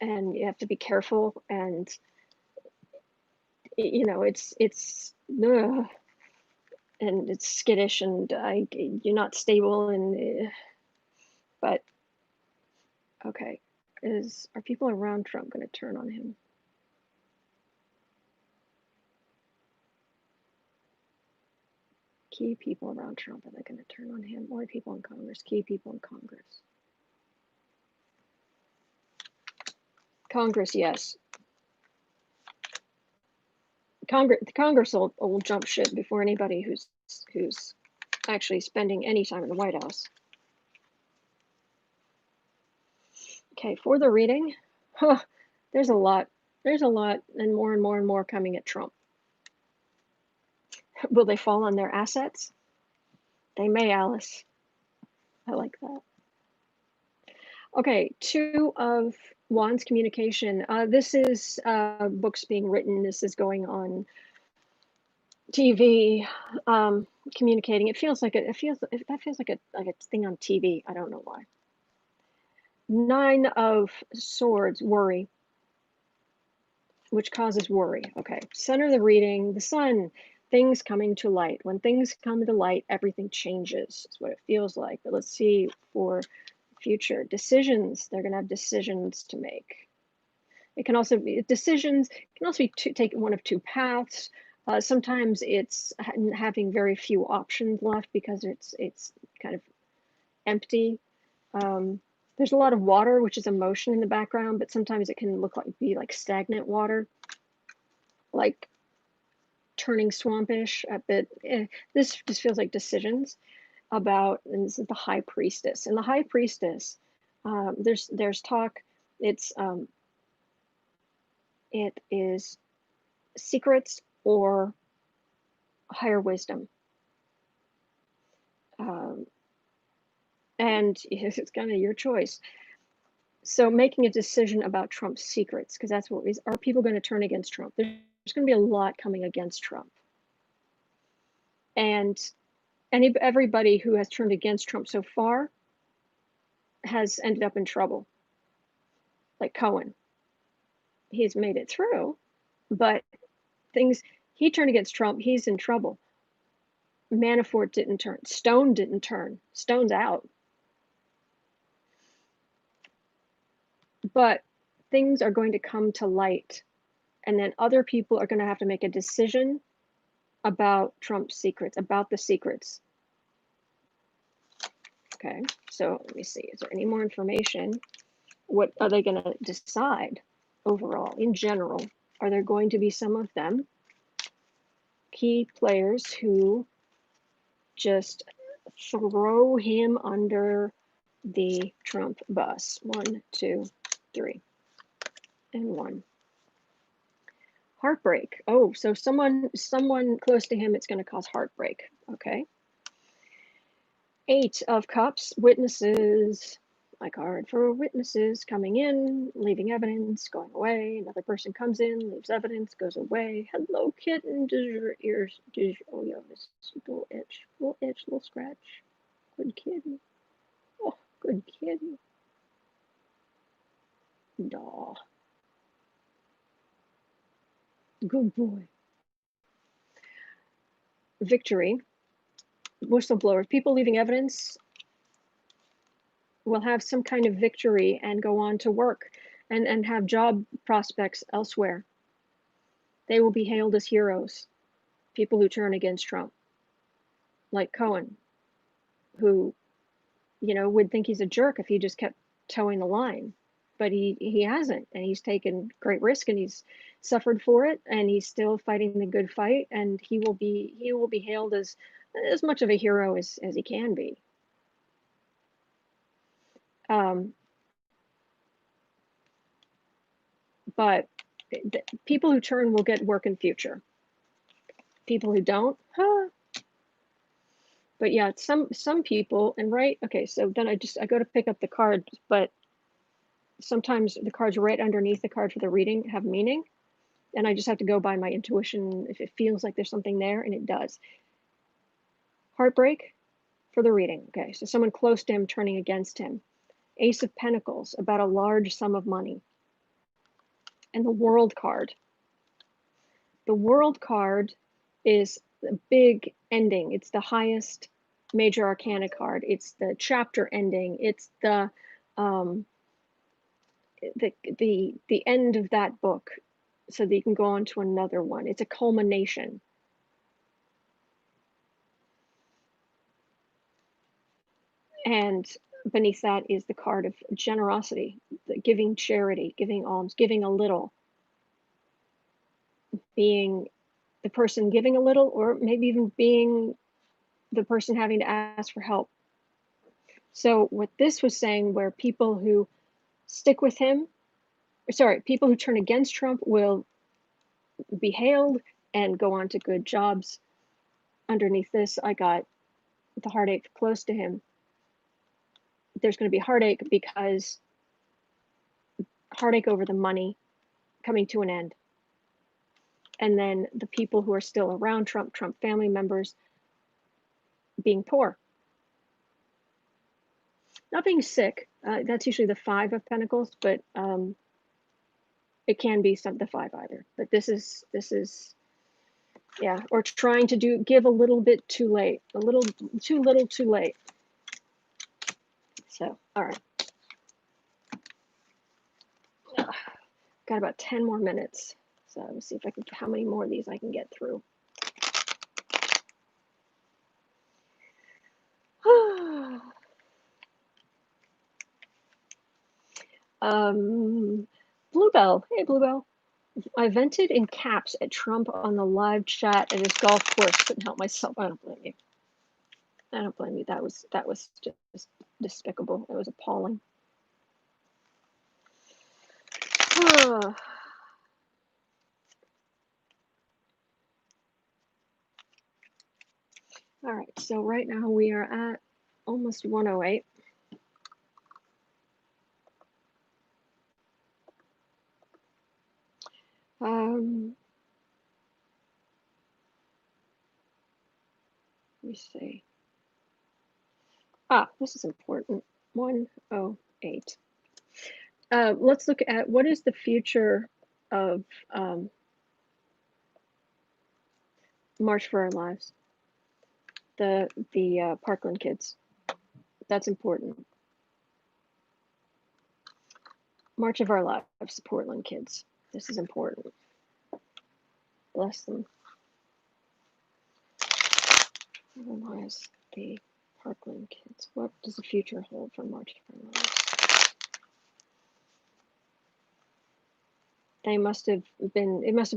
and you have to be careful, and you know, it's ugh, and it's skittish, and you're not stable, and but okay, are people around Trump going to turn on him? Key people around Trump, are they going to turn on him? Or people in Congress? Key people in Congress. Congress, yes. Congress will jump ship before anybody who's actually spending any time in the White House. Okay, for the reading, there's a lot, and more coming at Trump. Will they fall on their assets? They may, Alice. I like that. Okay, Two of Wands, communication. This is books being written. This is going on TV, communicating. That feels like a thing on TV. I don't know why. Nine of Swords, worry, which causes worry. Okay, center of the reading, the sun, things coming to light. When things come to light, everything changes. Is what it feels like. But let's see for future decisions. They're going to have decisions to make. It can also be decisions. It can also be take one of two paths. Sometimes it's having very few options left because it's kind of empty. There's a lot of water, which is emotion in the background, but sometimes it can be like stagnant water, like turning swampish a bit. This just feels like decisions about, and this is the High Priestess. And the High Priestess, there's talk. It is secrets or higher wisdom. And it's kind of your choice. So making a decision about Trump's secrets, because that's what are people going to turn against Trump? There's going to be a lot coming against Trump. And everybody who has turned against Trump so far has ended up in trouble. Like Cohen. He's made it through, but he turned against Trump, he's in trouble. Manafort didn't turn. Stone didn't turn. Stone's out. But things are going to come to light, and then other people are going to have to make a decision about Trump's secrets, about the secrets. Okay, so let me see. Is there any more information? What are they going to decide overall, in general? Are there going to be some of them, key players, who just throw him under the Trump bus? 1, 2, 3, and 1. Heartbreak. Oh, so someone close to him, it's going to cause heartbreak. Okay. 8 of Cups, witnesses. My card for witnesses, coming in, leaving evidence, going away. Another person comes in, leaves evidence, goes away. Hello, kitten. Does your ears? Oh, yeah, this little itch, little scratch. Good kitty. Oh, good kitty. Daw. Good boy. Victory. Whistleblowers. People leaving evidence will have some kind of victory and go on to work and have job prospects elsewhere. They will be hailed as heroes. People who turn against Trump, like Cohen, who, would think he's a jerk if he just kept towing the line, but he hasn't, and he's taken great risk, and he's suffered for it, and he's still fighting the good fight, and he will be hailed as much of a hero as he can be. but people who turn will get work in future. People who don't, huh? But yeah, some people, and right, okay, so then I go to pick up the card, but sometimes the cards right underneath the card for the reading have meaning, and I just have to go by my intuition if it feels like there's something there, and it does. Heartbreak for the reading. Okay, so someone close to him turning against him. Ace of Pentacles, about a large sum of money. And the World card. The World card is a big ending. It's the highest major arcana card. It's the chapter ending. It's the end of that book, so that you can go on to another one. It's a culmination. And beneath that is the card of generosity, the giving charity, giving alms, giving a little, being the person giving a little, or maybe even being the person having to ask for help. So what this was saying, where people who stick with him, people who turn against Trump will be hailed and go on to good jobs. Underneath this, I got the heartache close to him. There's going to be heartache because heartache over the money coming to an end. And then the people who are still around Trump family members, being poor. Not being sick, that's usually the Five of Pentacles, but it can be the Five either. But this is, yeah, or trying to give a little bit too late, a little too little too late. So, all right. Got about 10 more minutes. So let's see if I can, how many more of these I can get through. Bluebell. Hey, Bluebell. I vented in caps at Trump on the live chat at his golf course. Couldn't help myself. I don't blame you. I don't blame you. That was just despicable. It was appalling. All right, so right now we are at almost 108. Let me see. This is important. 108. Let's look at what is the future of March for Our Lives. The Parkland kids. That's important. March of Our Lives, Portland kids. This is important. Bless them. Otherwise, the Parkland kids. What does the future hold for March of Our Lives? It must have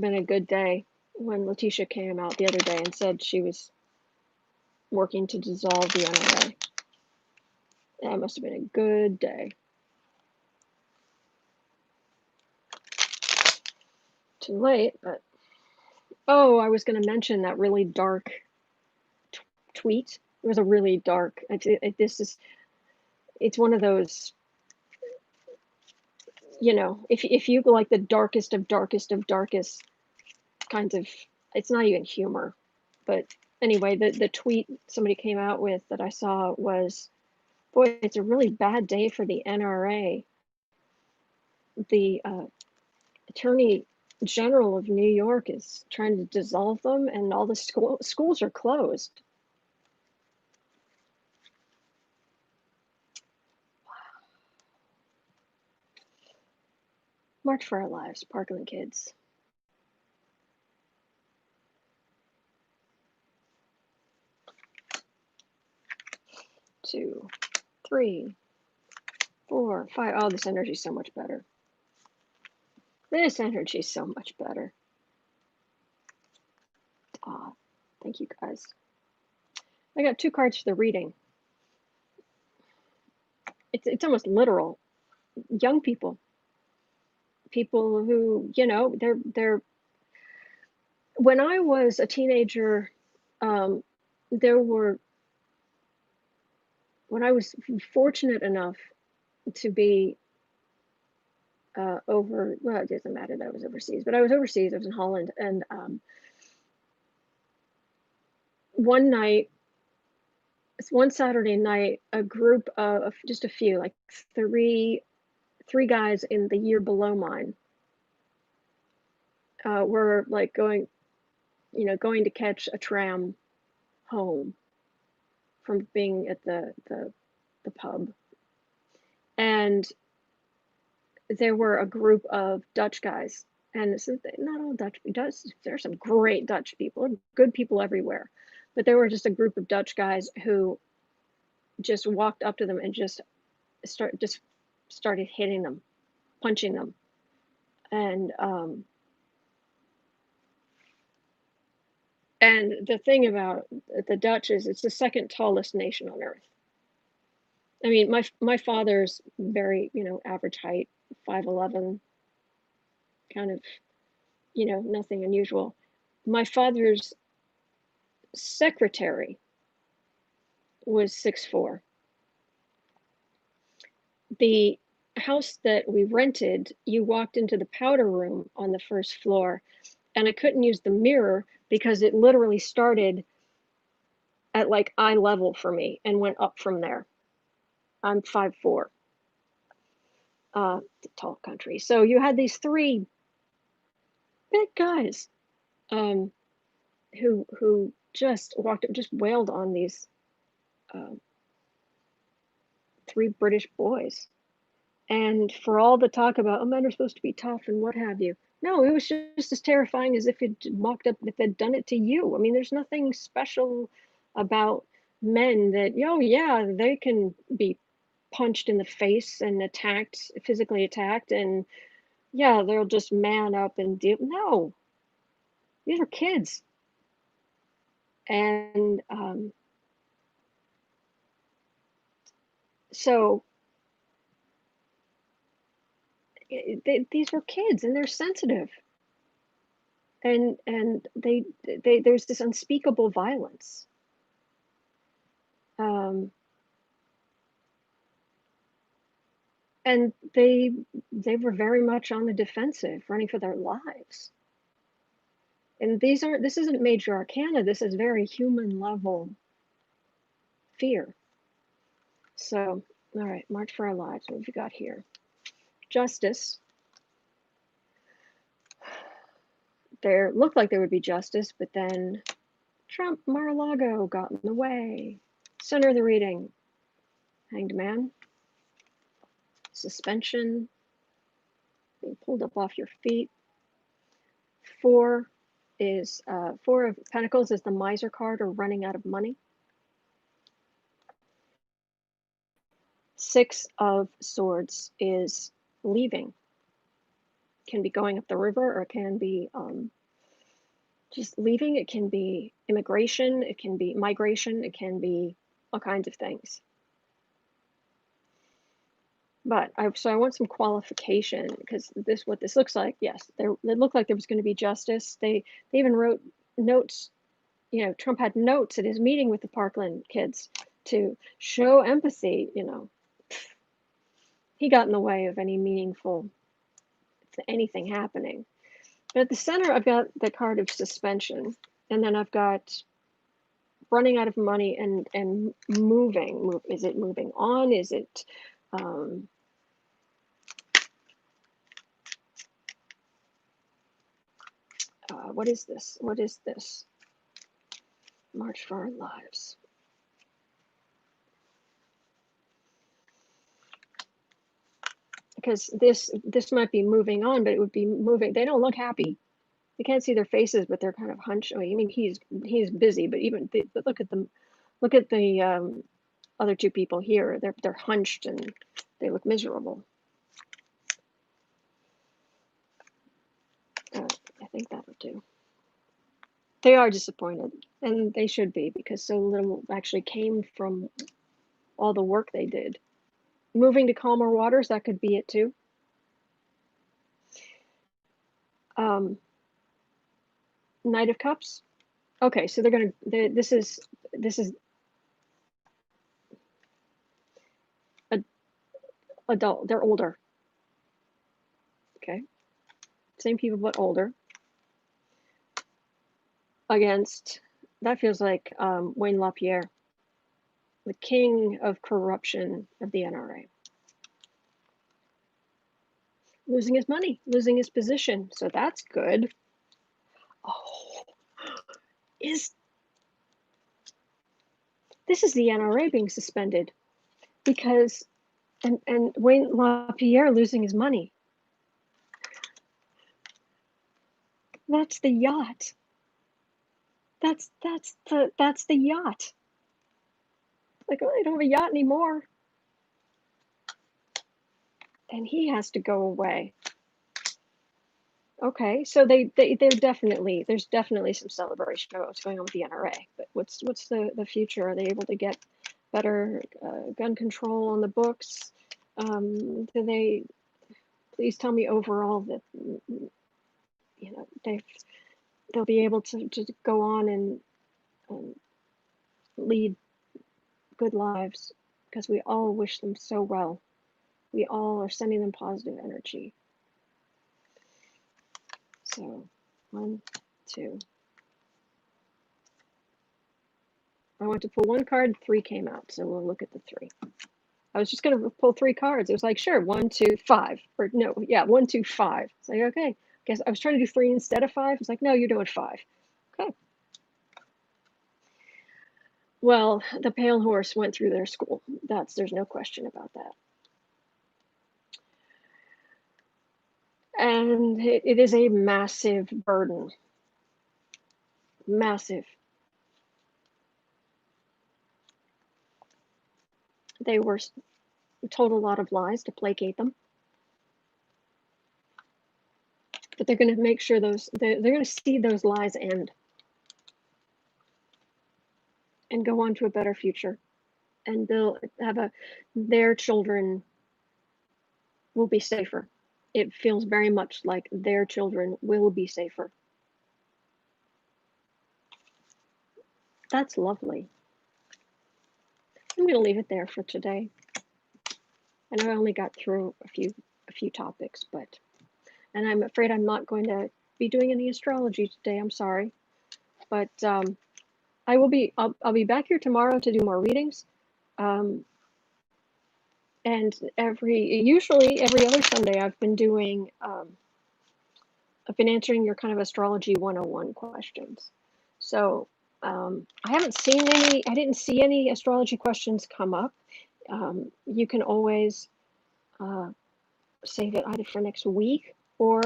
been a good day when Letitia came out the other day and said she was working to dissolve the NRA. That must have been a good day. Too late, but oh, I was going to mention that really dark tweet. It was a really dark. It's one of those. You know, if you go like the darkest of darkest of darkest kinds of, it's not even humor, but anyway, the tweet somebody came out with that I saw was, boy, it's a really bad day for the NRA. The Attorney General of New York is trying to dissolve them, and all the schools are closed. March for Our Lives, Parkland kids. Two, three, 4, 5. Oh, this energy is so much better. This energy is so much better. Thank you guys. I got 2 cards for the reading. It's almost literal. Young people. people who, they're when I was a teenager, um, there were when I was fortunate enough to be well, it doesn't matter that I was overseas, but I was overseas. I was in Holland, and one night, one Saturday night, a group of just a few, like three guys in the year below mine, were like going to catch a tram home from being at the pub, and there were a group of Dutch guys, and this is not all Dutch. There are some great Dutch people, good people everywhere, but there were just a group of Dutch guys who just walked up to them and just started hitting them, punching them, and the thing about the Dutch is it's the second tallest nation on earth. I mean, my father's very, average height, 5'11", kind of, nothing unusual. My father's secretary was 6'4". The house that we rented, you walked into the powder room on the first floor, and I couldn't use the mirror because it literally started at like eye level for me and went up from there. I'm 5'4", it's a tall country. So you had these three big guys, um, who just walked up, just wailed on these uh, three British boys. And for all the talk about, oh, men are supposed to be tough and what have you, no, it was just as terrifying as if it walked up, if they'd done it to you. I mean, there's nothing special about men that, oh, yeah, they can be punched in the face and attacked, physically attacked, and yeah, they'll just man up and deal. No, these are kids. And so these were kids and they're sensitive. And they there's this unspeakable violence. Um, and they were very much on the defensive, running for their lives. And this isn't major arcana, this is very human level fear. So, all right, March for Our Lives. What have we got here? Justice. There looked like there would be justice, but then Trump, Mar-a-Lago got in the way. Center of the reading. Hanged Man. Suspension. Being pulled up off your feet. Four of Pentacles is the miser card, or running out of money. Six of Swords is leaving. Can be going up the river, or it can be just leaving. It can be immigration, it can be migration, it can be all kinds of things. But I want some qualification, because what this looks like. Yes, it looked like there was going to be justice. They even wrote notes. Trump had notes at his meeting with the Parkland kids to show empathy. He got in the way of any meaningful anything happening. But at the center, I've got the card of suspension, and then I've got running out of money and moving. Is it moving on? Is it what is this? What is this? March for Our Lives. Because this might be moving on, but it would be moving. They don't look happy. You can't see their faces, but they're kind of hunched. I mean, he's busy, but but look at the other two people here. They're hunched and they look miserable. I think that would do. They are disappointed, and they should be, because so little actually came from all the work they did. Moving to calmer waters, that could be it too. Knight of Cups. Okay, so this is adult. They're older. Okay, same people but older. Against, that feels like Wayne LaPierre, the king of corruption of the NRA. Losing his money, losing his position, so that's good. Oh, this is the NRA being suspended because, and Wayne LaPierre losing his money. That's the yacht. That's the yacht. Like, I don't have a yacht anymore. And he has to go away. Okay, so they're definitely, there's definitely some celebration about what's going on with the NRA. But what's the future? Are they able to get better gun control on the books? Do they, please tell me overall that, you know, they'll be able to go on and lead good lives, because we all wish them so well. We all are sending them positive energy. So 1, 2. I went to pull one card, 3 came out, so we'll look at the 3. I was just gonna pull 3 cards. It was like, sure, 1, 2, 5, or no, yeah, 1, 2, 5. It's like, okay, guess I was trying to do 3 instead of 5. It's like, no, you're doing 5. Okay. Well, the pale horse went through their school. There's no question about that. And it is a massive burden. Massive. They were told a lot of lies to placate them. But they're going to make sure they're going to see those lies end and go on to a better future. And they'll have their children will be safer. It feels very much like their children will be safer. That's lovely. I'm going to leave it there for today. And I only got through a few topics, and I'm afraid I'm not going to be doing any astrology today. I'm sorry, but I'll be back here tomorrow to do more readings. And usually every other Sunday I've been doing I've been answering your kind of astrology 101 questions. So I didn't see any astrology questions come up. You can always save it either for next week, or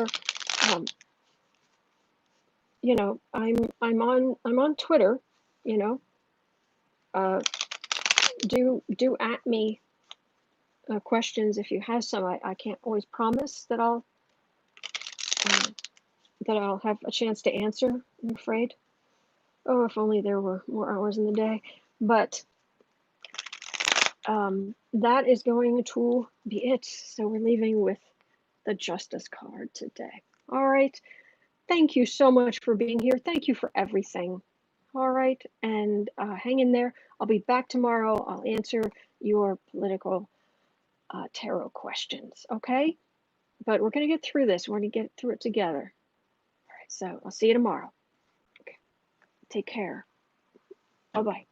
you know, I'm on Twitter, you know. Do at me questions if you have some. I can't always promise that I'll have a chance to answer, I'm afraid. Oh, if only there were more hours in the day. But that is going to be it. So we're leaving with the Justice card today. All right. Thank you so much for being here. Thank you for everything. All right. And hang in there. I'll be back tomorrow. I'll answer your political tarot questions. Okay. But we're going to get through this. We're going to get through it together. All right. So I'll see you tomorrow. Okay. Take care. Bye-bye.